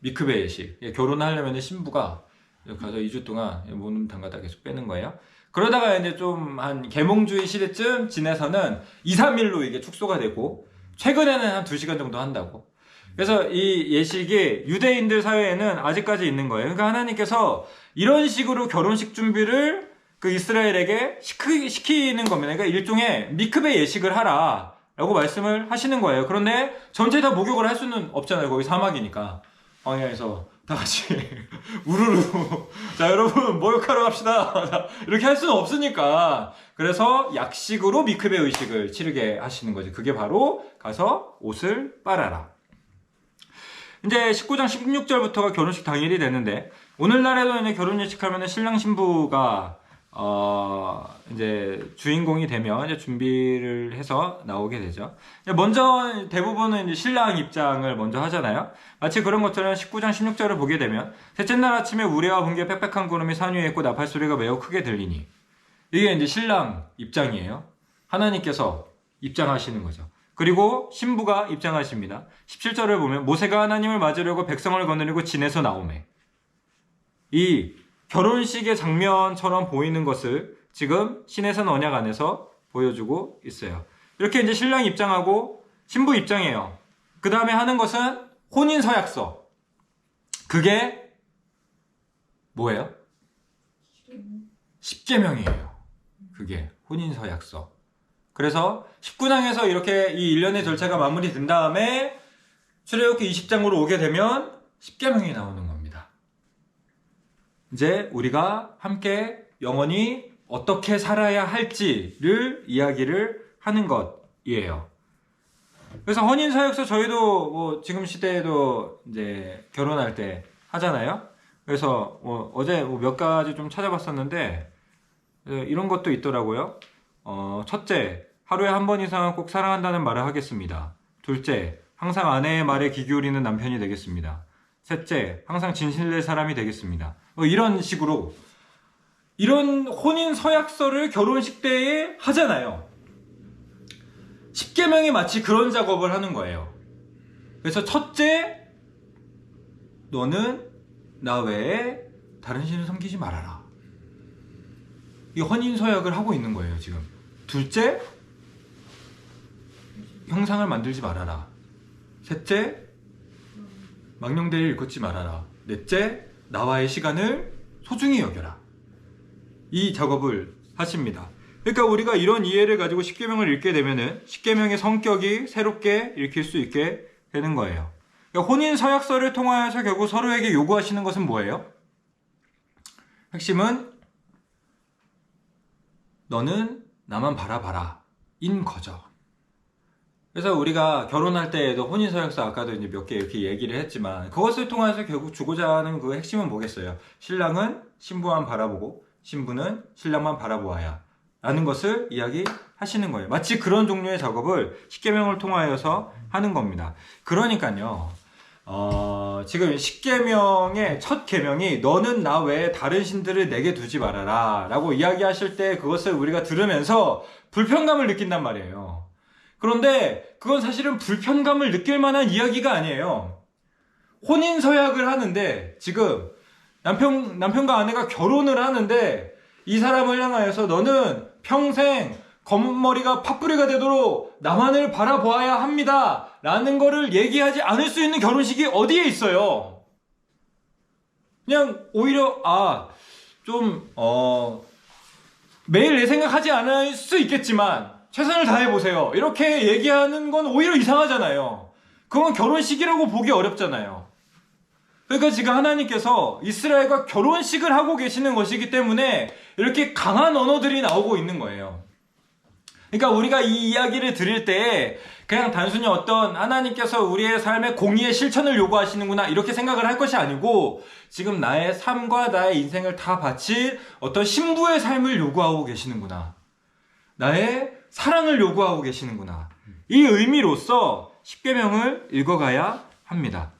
미크베 예식. 결혼하려면 신부가 가서 2주 동안 몸 담갔다 계속 빼는 거예요. 그러다가 이제 좀 한 계몽주의 시대쯤 지내서는 2, 3일로 이게 축소가 되고, 최근에는 한 2시간 정도 한다고. 그래서 이 예식이 유대인들 사회에는 아직까지 있는 거예요. 그러니까 하나님께서 이런 식으로 결혼식 준비를 그 이스라엘에게 시키는 겁니다. 그러니까 일종의 미크베 예식을 하라 라고 말씀을 하시는 거예요. 그런데 전체 다 목욕을 할 수는 없잖아요. 거기 사막이니까. 광야에서 다 같이 우르르 자, 여러분 목욕하러 갑시다 이렇게 할 수는 없으니까, 그래서 약식으로 미크베 의식을 치르게 하시는 거죠. 그게 바로 가서 옷을 빨아라. 이제 19장 16절부터가 결혼식 당일이 되는데, 오늘날에도 이제 결혼 예식하면 신랑 신부가 이제 주인공이 되면 이제 준비를 해서 나오게 되죠. 먼저 대부분은 이제 신랑 입장을 먼저 하잖아요. 마치 그런 것처럼 19장 16절을 보게 되면 셋째 날 아침에 우레와 번개 빽빽한 구름이 산 위에 있고 나팔 소리가 매우 크게 들리니, 이게 이제 신랑 입장이에요. 하나님께서 입장하시는 거죠. 그리고 신부가 입장하십니다. 17절을 보면 모세가 하나님을 맞으려고 백성을 거느리고 진에서 나오매. 이 결혼식의 장면처럼 보이는 것을 지금 시내산 언약 안에서 보여주고 있어요. 이렇게 이제 신랑 입장하고 신부 입장이에요. 그 다음에 하는 것은 혼인서약서. 그게 뭐예요? 십계명이에요. 그게 혼인서약서. 그래서 19장에서 이렇게 이 일련의 절차가 마무리된 다음에 출애굽기 20장으로 오게 되면 십계명이 나오는 겁니다. 이제 우리가 함께 영원히 어떻게 살아야 할지를 이야기를 하는 것이에요. 그래서 혼인서약서 저희도 뭐 지금 시대에도 이제 결혼할 때 하잖아요. 그래서 어제 몇 가지 좀 찾아봤었는데 이런 것도 있더라고요. 첫째, 하루에 한 번 이상은 꼭 사랑한다는 말을 하겠습니다. 둘째, 항상 아내의 말에 귀 기울이는 남편이 되겠습니다. 셋째, 항상 진실될 사람이 되겠습니다. 이런 식으로 이런 혼인 서약서를 결혼식 때에 하잖아요. 십계명이 마치 그런 작업을 하는 거예요. 그래서 첫째, 너는 나 외에 다른 신을 섬기지 말아라. 이 혼인 서약을 하고 있는 거예요, 지금. 둘째, 형상을 만들지 말아라. 셋째, 망령되이 일컫지 말아라. 넷째, 나와의 시간을 소중히 여겨라. 이 작업을 하십니다. 그러니까 우리가 이런 이해를 가지고 십계명을 읽게 되면은 십계명의 성격이 새롭게 읽힐 수 있게 되는 거예요. 그러니까 혼인 서약서를 통하여서 결국 서로에게 요구하시는 것은 뭐예요? 핵심은 너는 나만 바라봐라 인 거죠. 그래서 우리가 결혼할 때에도 혼인서약서 아까도 이제 몇 개 이렇게 얘기를 했지만 그것을 통해서 결국 주고자 하는 그 핵심은 뭐겠어요? 신랑은 신부만 바라보고 신부는 신랑만 바라보아야 라는 것을 이야기하시는 거예요. 마치 그런 종류의 작업을 십계명을 통하여서 하는 겁니다. 그러니까요, 지금 십계명의 첫 계명이 너는 나 외에 다른 신들을 내게 두지 말아라 라고 이야기하실 때 그것을 우리가 들으면서 불편감을 느낀단 말이에요. 그런데 그건 사실은 불편감을 느낄 만한 이야기가 아니에요. 혼인서약을 하는데 지금 남편과 아내가 결혼을 하는데 이 사람을 향하여서 너는 평생 검은 머리가 팥뿌리가 되도록 나만을 바라보아야 합니다 라는 거를 얘기하지 않을 수 있는 결혼식이 어디에 있어요. 그냥 오히려 매일 내 생각하지 않을 수 있겠지만 최선을 다해보세요 이렇게 얘기하는 건 오히려 이상하잖아요. 그건 결혼식이라고 보기 어렵잖아요. 그러니까 지금 하나님께서 이스라엘과 결혼식을 하고 계시는 것이기 때문에 이렇게 강한 언어들이 나오고 있는 거예요. 그러니까 우리가 이 이야기를 들을 때 그냥 단순히 어떤 하나님께서 우리의 삶의 공의의 실천을 요구하시는구나 이렇게 생각을 할 것이 아니고 지금 나의 삶과 나의 인생을 다 바칠 어떤 신부의 삶을 요구하고 계시는구나. 나의 사랑을 요구하고 계시는구나. 이 의미로서 십계명을 읽어가야 합니다.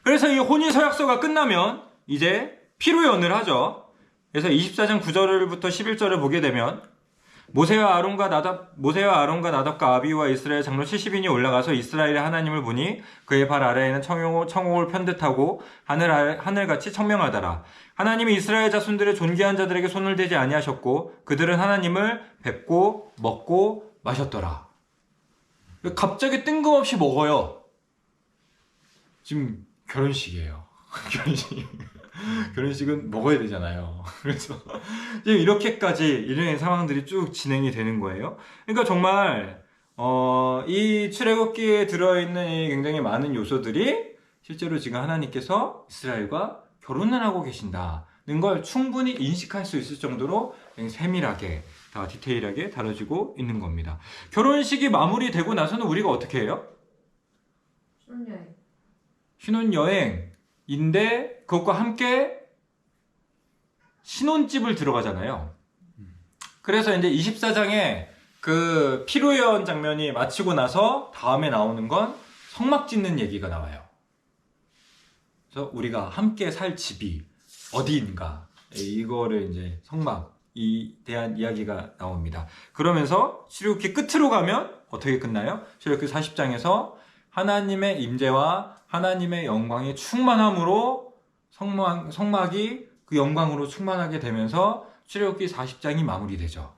그래서 이 혼인서약서가 끝나면 이제 피로연을 하죠. 그래서 24장 9절부터 11절을 보게 되면 모세와 아론과 나답과 아비후와 이스라엘 장로 70인이 올라가서 이스라엘의 하나님을 보니 그의 발 아래에는 청옥을 편듯하고 하늘같이 청명하더라. 하나님이 이스라엘 자손들의 존귀한 자들에게 손을 대지 아니하셨고 그들은 하나님을 뵙고 먹고 마셨더라. 갑자기 뜬금없이 먹어요. 지금 결혼식이에요. 결혼식은 먹어야 되잖아요. 그래서 지금 이렇게까지 이런 상황들이 쭉 진행이 되는 거예요. 그러니까 정말 이 출애굽기에 들어있는 이 굉장히 많은 요소들이 실제로 지금 하나님께서 이스라엘과 결혼을 하고 계신다는 걸 충분히 인식할 수 있을 정도로 세밀하게 다 디테일하게 다뤄지고 있는 겁니다. 결혼식이 마무리되고 나서는 우리가 어떻게 해요? 신혼여행. 신혼여행인데 그것과 함께 신혼집을 들어가잖아요. 그래서 이제 24장에 그 피로연 장면이 마치고 나서 다음에 나오는 건 성막 짓는 얘기가 나와요. 그래서 우리가 함께 살 집이 어디인가 이거를 이제 성막이 대한 이야기가 나옵니다. 그러면서 출애굽기 끝으로 가면 어떻게 끝나요? 출애굽기 40장에서 하나님의 임재와 하나님의 영광이 충만함으로 성막이 그 영광으로 충만하게 되면서 출애굽기 40장이 마무리되죠.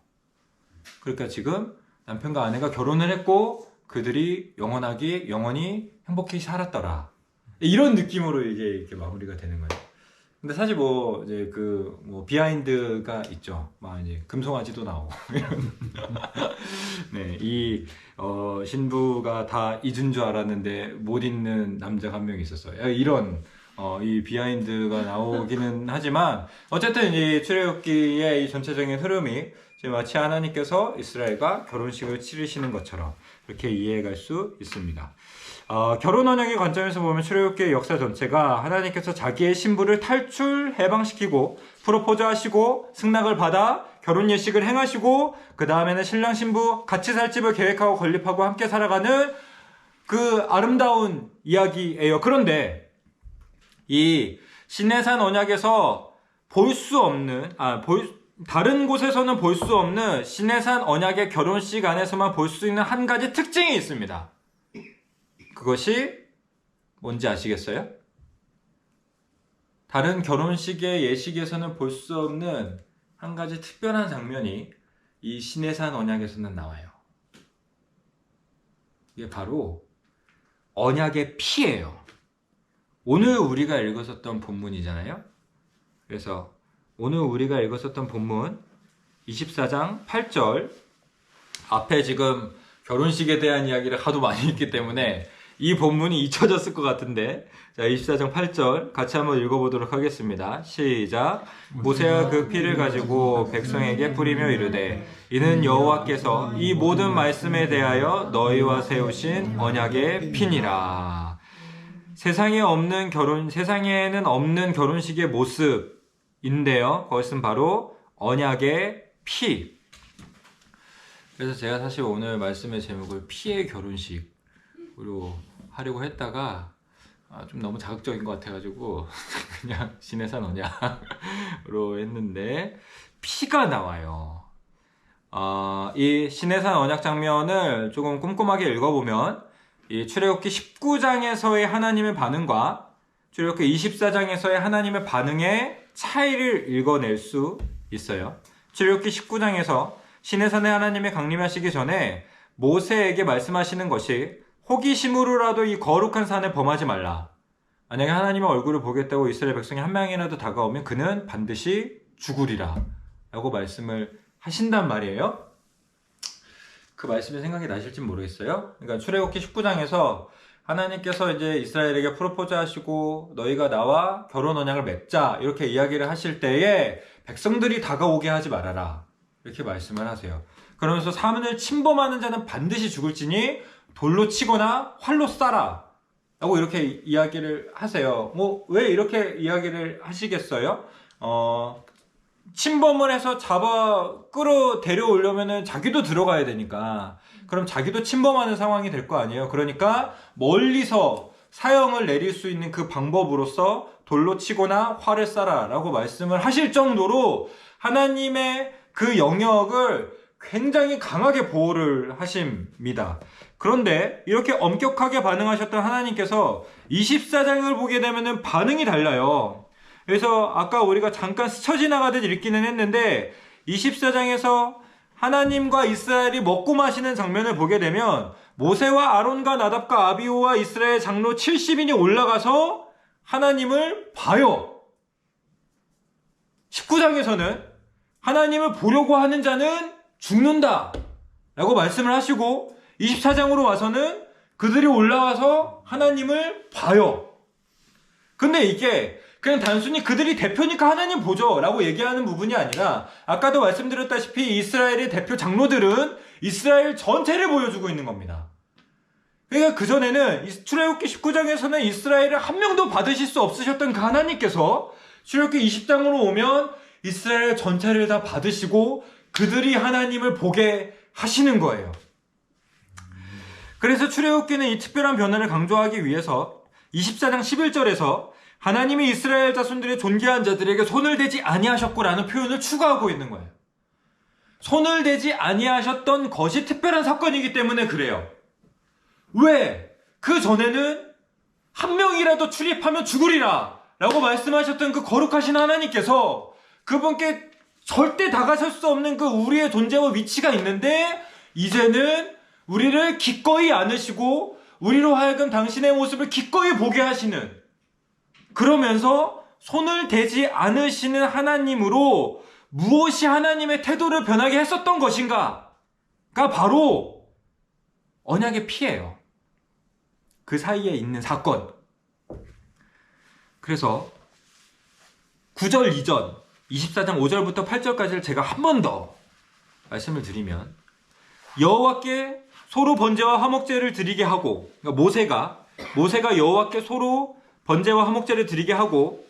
그러니까 지금 남편과 아내가 결혼을 했고 그들이 영원히 행복히 살았더라. 이런 느낌으로 이게 이렇게 마무리가 되는 거예요. 근데 사실 뭐 이제 비하인드가 있죠. 막 이제 금송아지도 나오고 이런. 네, 신부가 다 잊은 줄 알았는데 못 잊는 남자가 한 명 있었어요. 이런 이 비하인드가 나오기는 하지만 어쨌든 이 출애굽기의 이 전체적인 흐름이 지금 마치 하나님께서 이스라엘과 결혼식을 치르시는 것처럼 이렇게 이해할 수 있습니다. 결혼 언약의 관점에서 보면 출애굽기의 역사 전체가 하나님께서 자기의 신부를 해방시키고 프로포즈하시고 승낙을 받아 결혼 예식을 행하시고 그 다음에는 신랑 신부 같이 살 집을 계획하고 건립하고 함께 살아가는 그 아름다운 이야기예요. 그런데 이 시내산 언약에서 볼 수 없는 다른 곳에서는 볼 수 없는 시내산 언약의 결혼식 안에서만 볼 수 있는 한 가지 특징이 있습니다. 그것이 뭔지 아시겠어요? 다른 결혼식의 예식에서는 볼 수 없는 한 가지 특별한 장면이 이 시내산 언약에서는 나와요. 이게 바로 언약의 피예요. 오늘 우리가 읽었었던 본문이잖아요. 그래서 오늘 우리가 읽었었던 본문 24장 8절 앞에 지금 결혼식에 대한 이야기를 하도 많이 했기 때문에 이 본문이 잊혀졌을 것 같은데, 자, 24장 8절 같이 한번 읽어보도록 하겠습니다. 시작. 모세가 그 피를 가지고 백성에게 뿌리며 이르되 이는 여호와께서 이 모든 말씀에 대하여 너희와 세우신 언약의 피니라. 세상에는 없는 결혼식의 모습인데요. 그것은 바로 언약의 피. 그래서 제가 사실 오늘 말씀의 제목을 피의 결혼식으로 하려고 했다가 좀 너무 자극적인 것 같아가지고 그냥 시내산 언약으로 했는데 피가 나와요. 이 시내산 언약 장면을 조금 꼼꼼하게 읽어보면 이 출애굽기 19장에서의 하나님의 반응과 출애굽기 24장에서의 하나님의 반응의 차이를 읽어낼 수 있어요. 출애굽기 19장에서 시내산에 하나님이 강림하시기 전에 모세에게 말씀하시는 것이 호기심으로라도 이 거룩한 산을 범하지 말라. 만약에 하나님의 얼굴을 보겠다고 이스라엘 백성이 한 명이라도 다가오면 그는 반드시 죽으리라 라고 말씀을 하신단 말이에요. 그 말씀이 생각이 나실지 모르겠어요. 그러니까 출애굽기 19장에서 하나님께서 이제 이스라엘에게 프로포즈 하시고 너희가 나와 결혼 언약을 맺자 이렇게 이야기를 하실 때에 백성들이 다가오게 하지 말아라 이렇게 말씀을 하세요. 그러면서 산을 침범하는 자는 반드시 죽을지니 돌로 치거나 활로 쏴라 라고 이렇게 이야기를 하세요. 왜 이렇게 이야기를 하시겠어요? 침범을 해서 끌어 데려오려면은 자기도 들어가야 되니까 그럼 자기도 침범하는 상황이 될 거 아니에요. 그러니까 멀리서 사형을 내릴 수 있는 그 방법으로서 돌로 치거나 활을 쏴라 라고 말씀을 하실 정도로 하나님의 그 영역을 굉장히 강하게 보호를 하십니다. 그런데 이렇게 엄격하게 반응하셨던 하나님께서 24장을 보게 되면 반응이 달라요. 그래서 아까 우리가 잠깐 스쳐 지나가듯 읽기는 했는데 24장에서 하나님과 이스라엘이 먹고 마시는 장면을 보게 되면 모세와 아론과 나답과 아비후와 이스라엘 장로 70인이 올라가서 하나님을 봐요. 19장에서는 하나님을 보려고 하는 자는 죽는다 라고 말씀을 하시고 24장으로 와서는 그들이 올라와서 하나님을 봐요. 근데 이게 그냥 단순히 그들이 대표니까 하나님 보죠 라고 얘기하는 부분이 아니라 아까도 말씀드렸다시피 이스라엘의 대표 장로들은 이스라엘 전체를 보여주고 있는 겁니다. 그러니까 그전에는 출애굽기 19장에서는 이스라엘을 한 명도 받으실 수 없으셨던 그 하나님께서 출애굽기 20장으로 오면 이스라엘 전체를 다 받으시고 그들이 하나님을 보게 하시는 거예요. 그래서 출애굽기는 이 특별한 변화를 강조하기 위해서 24장 11절에서 하나님이 이스라엘 자손들의 존귀한 자들에게 손을 대지 아니하셨고라는 표현을 추가하고 있는 거예요. 손을 대지 아니하셨던 것이 특별한 사건이기 때문에 그래요. 왜? 그 전에는 한 명이라도 출입하면 죽으리라 라고 말씀하셨던 그 거룩하신 하나님께서 그분께 절대 다가설 수 없는 그 우리의 존재와 위치가 있는데 이제는 우리를 기꺼이 안으시고 우리로 하여금 당신의 모습을 기꺼이 보게 하시는, 그러면서 손을 대지 않으시는 하나님으로 무엇이 하나님의 태도를 변하게 했었던 것인가가 바로 언약의 피예요. 그 사이에 있는 사건. 그래서 9절 이전 24장 5절부터 8절까지를 제가 한 번 더 말씀을 드리면, 여호와께 소로 번제와 화목제를 드리게 하고, 그러니까 모세가 여호와께 소로 번제와 화목제를 드리게 하고,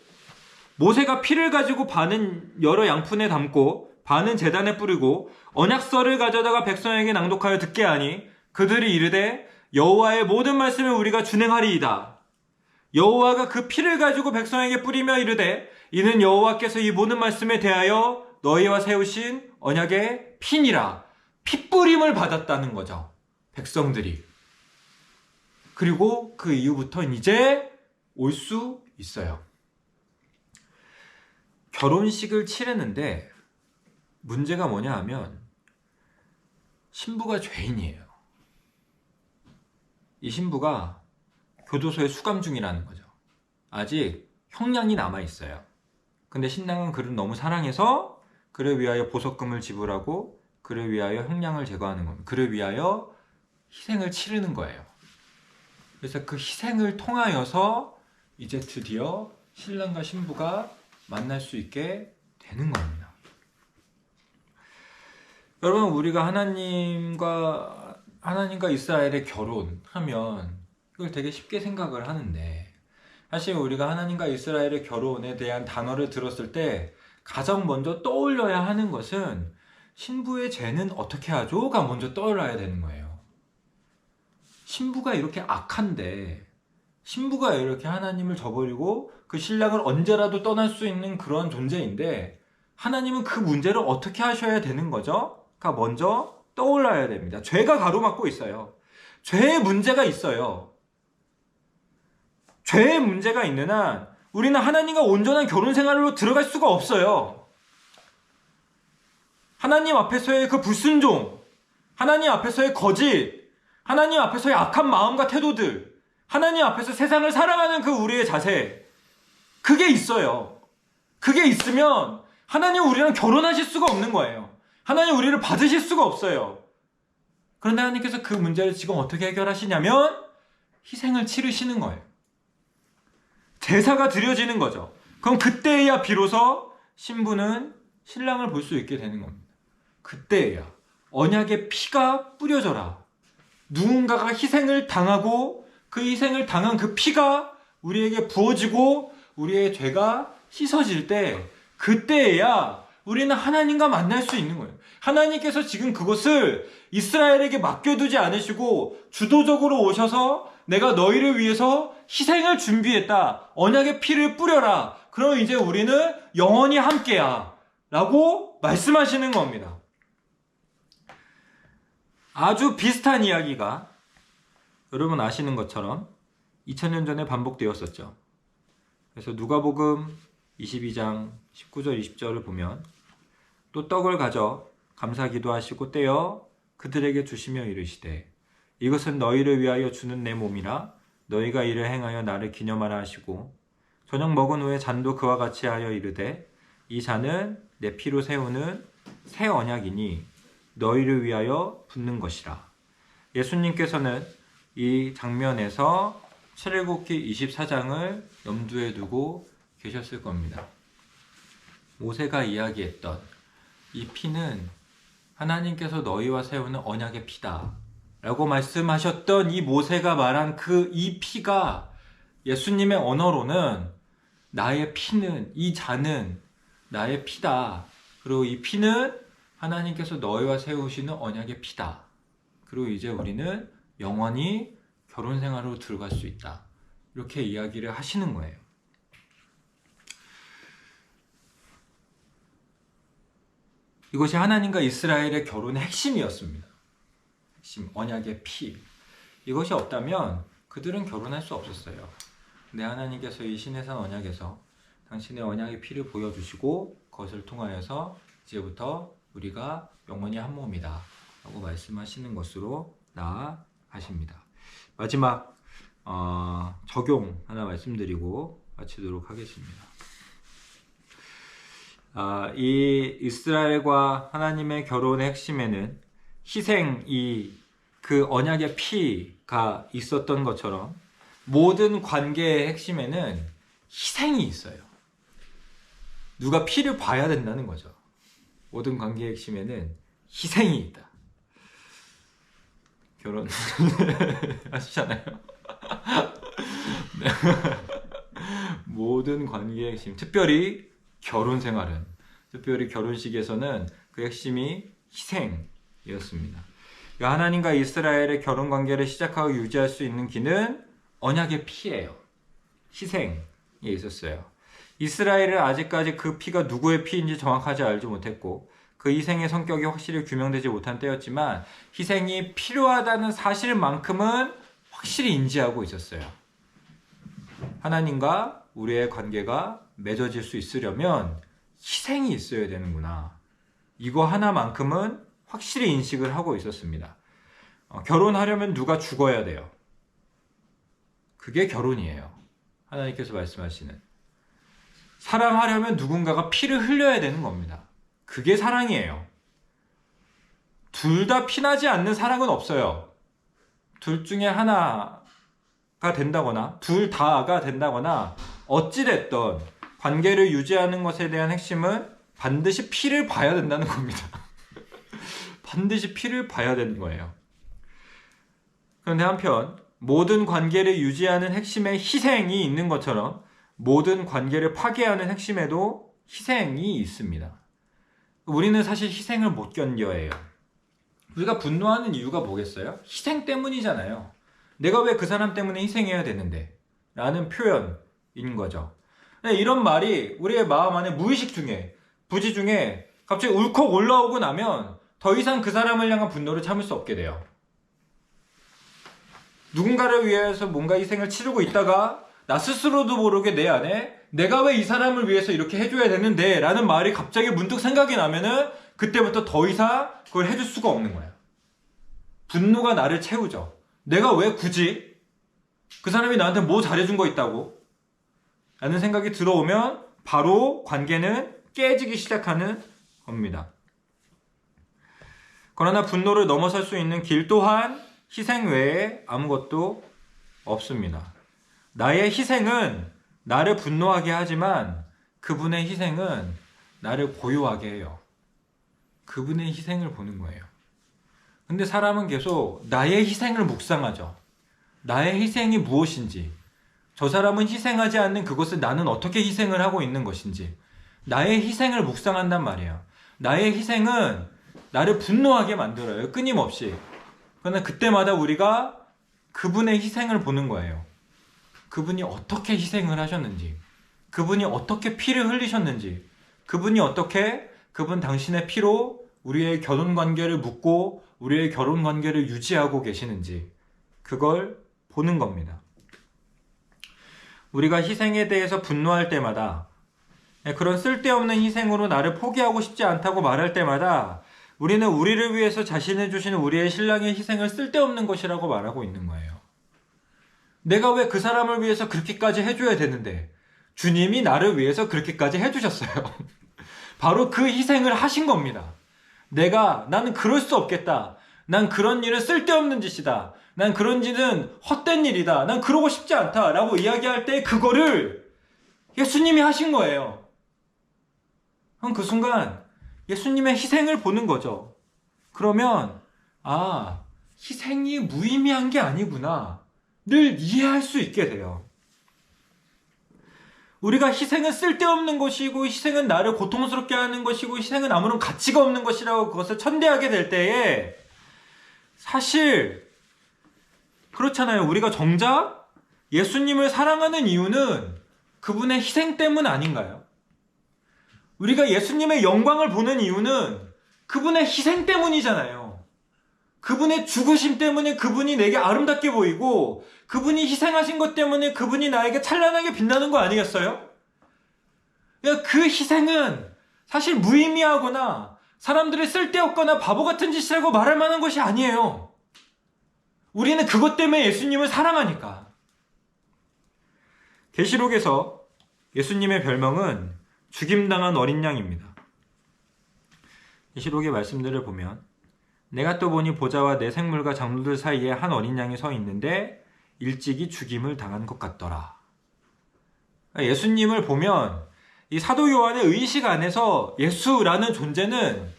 모세가 피를 가지고 반은 여러 양푼에 담고 반은 제단에 뿌리고 언약서를 가져다가 백성에게 낭독하여 듣게 하니, 그들이 이르되 여호와의 모든 말씀을 우리가 준행하리이다. 여호와가 그 피를 가지고 백성에게 뿌리며 이르되 이는 여호와께서 이 모든 말씀에 대하여 너희와 세우신 언약의 피니라. 핏뿌림을 받았다는 거죠, 백성들이. 그리고 그 이후부터 이제 올 수 있어요. 결혼식을 치르는데 문제가 뭐냐 하면 신부가 죄인이에요. 이 신부가 교도소에 수감 중이라는 거죠. 아직 형량이 남아있어요. 근데 신랑은 그를 너무 사랑해서 그를 위하여 보석금을 지불하고 그를 위하여 형량을 제거하는 겁니다. 그를 위하여 희생을 치르는 거예요. 그래서 그 희생을 통하여서 이제 드디어 신랑과 신부가 만날 수 있게 되는 겁니다. 여러분, 우리가 하나님과 이스라엘의 결혼하면 이걸 되게 쉽게 생각을 하는데, 사실 우리가 하나님과 이스라엘의 결혼에 대한 단어를 들었을 때 가장 먼저 떠올려야 하는 것은 신부의 죄는 어떻게 하죠?가 먼저 떠올라야 되는 거예요. 신부가 이렇게 악한데, 신부가 이렇게 하나님을 저버리고 그 신랑을 언제라도 떠날 수 있는 그런 존재인데, 하나님은 그 문제를 어떻게 하셔야 되는 거죠? 가 먼저 떠올라야 됩니다. 죄가 가로막고 있어요. 죄의 문제가 있어요. 죄의 문제가 있는 한 우리는 하나님과 온전한 결혼 생활로 들어갈 수가 없어요. 하나님 앞에서의 그 불순종, 하나님 앞에서의 거짓, 하나님 앞에서의 악한 마음과 태도들, 하나님 앞에서 세상을 살아가는 그 우리의 자세, 그게 있어요. 그게 있으면 하나님 우리랑 결혼하실 수가 없는 거예요. 하나님 우리를 받으실 수가 없어요. 그런데 하나님께서 그 문제를 지금 어떻게 해결하시냐면 희생을 치르시는 거예요. 제사가 드려지는 거죠. 그럼 그때야 비로소 신부는 신랑을 볼 수 있게 되는 겁니다. 그때야 언약의 피가 뿌려져라. 누군가가 희생을 당하고 그 희생을 당한 그 피가 우리에게 부어지고 우리의 죄가 씻어질 때, 그때야 우리는 하나님과 만날 수 있는 거예요. 하나님께서 지금 그것을 이스라엘에게 맡겨두지 않으시고 주도적으로 오셔서 내가 너희를 위해서 희생을 준비했다. 언약의 피를 뿌려라. 그럼 이제 우리는 영원히 함께야. 라고 말씀하시는 겁니다. 아주 비슷한 이야기가 여러분 아시는 것처럼 2000년 전에 반복되었었죠. 그래서 누가복음 22장 19절 20절을 보면, 또 떡을 가져 감사기도 하시고 떼어 그들에게 주시며 이르시되 이것은 너희를 위하여 주는 내 몸이라. 너희가 이를 행하여 나를 기념하라 하시고, 저녁 먹은 후에 잔도 그와 같이 하여 이르되 이 잔은 내 피로 세우는 새 언약이니 너희를 위하여 붓는 것이라. 예수님께서는 이 장면에서 출애굽기 24장을 염두에 두고 계셨을 겁니다. 모세가 이야기했던 이 피는 하나님께서 너희와 세우는 언약의 피다 라고 말씀하셨던 이 모세가 말한 그 이 피가 예수님의 언어로는 나의 피는, 이 잔은 나의 피다. 그리고 이 피는 하나님께서 너희와 세우시는 언약의 피다. 그리고 이제 우리는 영원히 결혼 생활로 들어갈 수 있다. 이렇게 이야기를 하시는 거예요. 이것이 하나님과 이스라엘의 결혼의 핵심이었습니다. 핵심, 언약의 피. 이것이 없다면 그들은 결혼할 수 없었어요. 근데 하나님께서 이 시내산 언약에서 당신의 언약의 피를 보여주시고 그것을 통하여서 이제부터 우리가 영원히 한 몸이다 라고 말씀하시는 것으로 나아가십니다. 마지막 적용 하나 말씀드리고 마치도록 하겠습니다. 이 이스라엘과 하나님의 결혼의 핵심에는 희생이 그 언약의 피가 있었던 것처럼 모든 관계의 핵심에는 희생이 있어요. 누가 피를 봐야 된다는 거죠. 모든 관계의 핵심에는 희생이 있다. 결혼 하시잖아요. 네. 모든 관계의 핵심, 특별히 결혼 생활은, 특별히 결혼식에서는 그 핵심이 희생이었습니다. 하나님과 이스라엘의 결혼 관계를 시작하고 유지할 수 있는 길은 언약의 피예요. 희생에 있었어요. 이스라엘은 아직까지 그 피가 누구의 피인지 정확하게 알지 못했고 그 희생의 성격이 확실히 규명되지 못한 때였지만 희생이 필요하다는 사실만큼은 확실히 인지하고 있었어요. 하나님과 우리의 관계가 맺어질 수 있으려면 희생이 있어야 되는구나. 이거 하나만큼은 확실히 인식을 하고 있었습니다. 결혼하려면 누가 죽어야 돼요. 그게 결혼이에요. 하나님께서 말씀하시는. 사랑하려면 누군가가 피를 흘려야 되는 겁니다. 그게 사랑이에요. 둘 다 피나지 않는 사랑은 없어요. 둘 중에 하나가 된다거나 둘 다가 된다거나 어찌됐든 관계를 유지하는 것에 대한 핵심은 반드시 피를 봐야 된다는 겁니다. 반드시 피를 봐야 되는 거예요. 그런데 한편 모든 관계를 유지하는 핵심에 희생이 있는 것처럼 모든 관계를 파괴하는 핵심에도 희생이 있습니다. 우리는 사실 희생을 못 견뎌해요. 우리가 분노하는 이유가 뭐겠어요? 희생 때문이잖아요. 내가 왜 그 사람 때문에 희생해야 되는데? 라는 표현인 거죠. 이런 말이 우리의 마음 안에 무의식 중에, 부지 중에 갑자기 울컥 올라오고 나면 더 이상 그 사람을 향한 분노를 참을 수 없게 돼요. 누군가를 위해서 뭔가 희생을 치르고 있다가 나 스스로도 모르게 내 안에 내가 왜 이 사람을 위해서 이렇게 해줘야 되는데 라는 말이 갑자기 문득 생각이 나면은 그때부터 더 이상 그걸 해줄 수가 없는 거야. 분노가 나를 채우죠. 내가 왜 굳이 그 사람이 나한테 뭐 잘해준 거 있다고 라는 생각이 들어오면 바로 관계는 깨지기 시작하는 겁니다. 그러나 분노를 넘어설 수 있는 길 또한 희생 외에 아무것도 없습니다. 나의 희생은 나를 분노하게 하지만 그분의 희생은 나를 고요하게 해요. 그분의 희생을 보는 거예요. 근데 사람은 계속 나의 희생을 묵상하죠. 나의 희생이 무엇인지, 저 사람은 희생하지 않는 그것을 나는 어떻게 희생을 하고 있는 것인지, 나의 희생을 묵상한단 말이에요. 나의 희생은 나를 분노하게 만들어요. 끊임없이. 그러나 그때마다 우리가 그분의 희생을 보는 거예요. 그분이 어떻게 희생을 하셨는지, 그분이 어떻게 피를 흘리셨는지, 그분이 어떻게 그분 당신의 피로 우리의 결혼 관계를 묻고 우리의 결혼 관계를 유지하고 계시는지 그걸 보는 겁니다. 우리가 희생에 대해서 분노할 때마다, 그런 쓸데없는 희생으로 나를 포기하고 싶지 않다고 말할 때마다 우리는 우리를 위해서 자신을 주신 우리의 신랑의 희생을 쓸데없는 것이라고 말하고 있는 거예요. 내가 왜 그 사람을 위해서 그렇게까지 해줘야 되는데 주님이 나를 위해서 그렇게까지 해주셨어요. 바로 그 희생을 하신 겁니다. 나는 그럴 수 없겠다. 난 그런 일은 쓸데없는 짓이다. 난 그런 짓은 헛된 일이다. 난 그러고 싶지 않다. 라고 이야기할 때 그거를 예수님이 하신 거예요. 그럼 그 순간 예수님의 희생을 보는 거죠. 그러면 희생이 무의미한 게 아니구나. 늘 이해할 수 있게 돼요. 우리가 희생은 쓸데없는 것이고 희생은 나를 고통스럽게 하는 것이고 희생은 아무런 가치가 없는 것이라고 그것을 천대하게 될 때에 사실 그렇잖아요. 우리가 정작 예수님을 사랑하는 이유는 그분의 희생 때문 아닌가요? 우리가 예수님의 영광을 보는 이유는 그분의 희생 때문이잖아요. 그분의 죽으심 때문에 그분이 내게 아름답게 보이고 그분이 희생하신 것 때문에 그분이 나에게 찬란하게 빛나는 거 아니겠어요? 그 희생은 사실 무의미하거나 사람들이 쓸데없거나 바보 같은 짓이라고 말할 만한 것이 아니에요. 우리는 그것 때문에 예수님을 사랑하니까. 계시록에서 예수님의 별명은 죽임당한 어린 양입니다. 계시록의 말씀들을 보면 내가 또 보니 보좌와 내 생물과 장로들 사이에 한 어린 양이 서 있는데 일찍이 죽임을 당한 것 같더라. 예수님을 보면 이 사도 요한의 의식 안에서 예수라는 존재는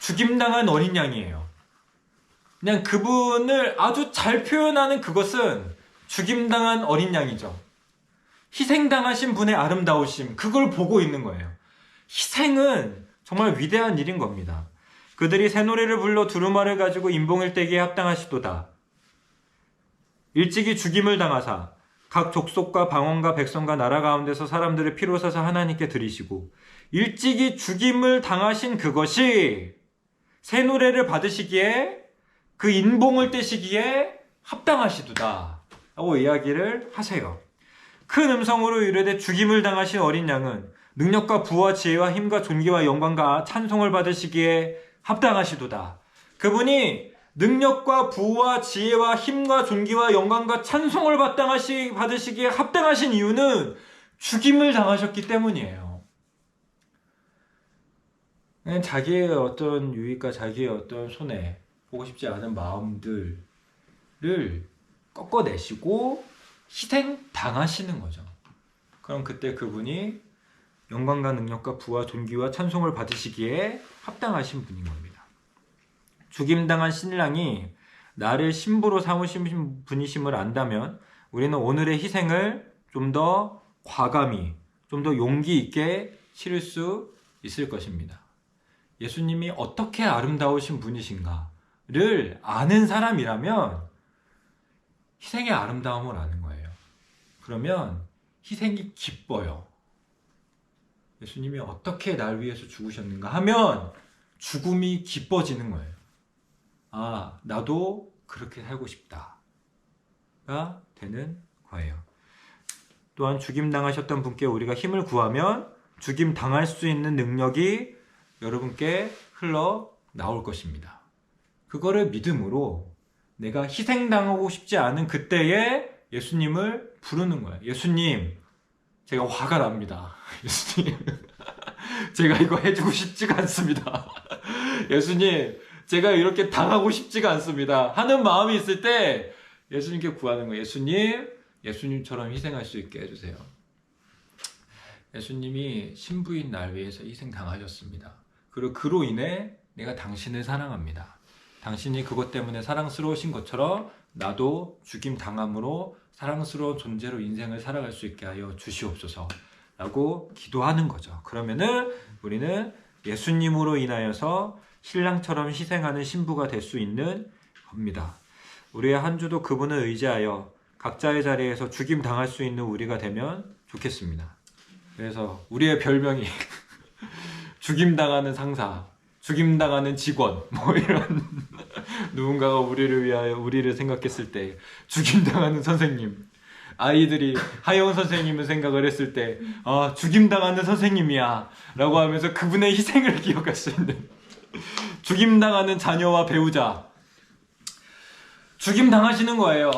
죽임당한 어린 양이에요. 그냥 그분을 아주 잘 표현하는 그것은 죽임당한 어린 양이죠. 희생당하신 분의 아름다우심, 그걸 보고 있는 거예요. 희생은 정말 위대한 일인 겁니다. 그들이 새 노래를 불러 두루마를 가지고 인봉을 떼기에 합당하시도다. 일찍이 죽임을 당하사 각 족속과 방언과 백성과 나라 가운데서 사람들을 피로 사서 하나님께 드리시고 일찍이 죽임을 당하신 그것이 새 노래를 받으시기에 그 인봉을 떼시기에 합당하시도다 라고 이야기를 하세요. 큰 음성으로 이르되 죽임을 당하신 어린 양은 능력과 부와 지혜와 힘과 존귀와 영광과 찬송을 받으시기에 합당하시도다. 그분이 능력과 부와 지혜와 힘과 존귀와 영광과 찬송을 받으시기에 합당하신 이유는 죽임을 당하셨기 때문이에요. 자기의 어떤 유익과 자기의 어떤 손해, 보고 싶지 않은 마음들을 꺾어내시고 희생당하시는 거죠. 그럼 그때 그분이 영광과 능력과 부와 존귀와 찬송을 받으시기에 합당하신 분인 겁니다. 죽임당한 신랑이 나를 신부로 삼으신 분이심을 안다면 우리는 오늘의 희생을 좀 더 과감히, 좀 더 용기 있게 치를 수 있을 것입니다. 예수님이 어떻게 아름다우신 분이신가를 아는 사람이라면 희생의 아름다움을 아는 거예요. 그러면 희생이 기뻐요. 예수님이 어떻게 날 위해서 죽으셨는가 하면 죽음이 기뻐지는 거예요. 아, 나도 그렇게 살고 싶다가 되는 거예요. 또한 죽임당하셨던 분께 우리가 힘을 구하면 죽임당할 수 있는 능력이 여러분께 흘러 나올 것입니다. 그거를 믿음으로 내가 희생당하고 싶지 않은 그때에 예수님을 부르는 거예요. 예수님, 제가 화가 납니다. 예수님, 제가 이거 해주고 싶지가 않습니다. 예수님, 제가 이렇게 당하고 싶지가 않습니다. 하는 마음이 있을 때 예수님께 구하는 거예요. 예수님, 예수님처럼 희생할 수 있게 해주세요. 예수님이 신부인 날 위해서 희생당하셨습니다. 그리고 그로 인해 내가 당신을 사랑합니다. 당신이 그것 때문에 사랑스러우신 것처럼 나도 죽임당함으로 사랑스러운 존재로 인생을 살아갈 수 있게 하여 주시옵소서 라고 기도하는 거죠. 그러면은 우리는 예수님으로 인하여서 신랑처럼 희생하는 신부가 될 수 있는 겁니다. 우리의 한 주도 그분을 의지하여 각자의 자리에서 죽임당할 수 있는 우리가 되면 좋겠습니다. 그래서 우리의 별명이 죽임당하는 상사, 죽임당하는 직원, 뭐 이런 누군가가 우리를 위하여 우리를 생각했을 때 죽임당하는 선생님, 아이들이 하영 선생님을 생각을 했을 때 아, 죽임당하는 선생님이야 라고 하면서 그분의 희생을 기억할 수 있는 죽임당하는 자녀와 배우자, 죽임당하시는 거예요.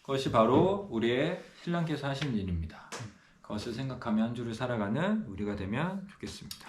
그것이 바로 우리의 신랑께서 하신 일입니다. 그것을 생각하며 한 주를 살아가는 우리가 되면 좋겠습니다.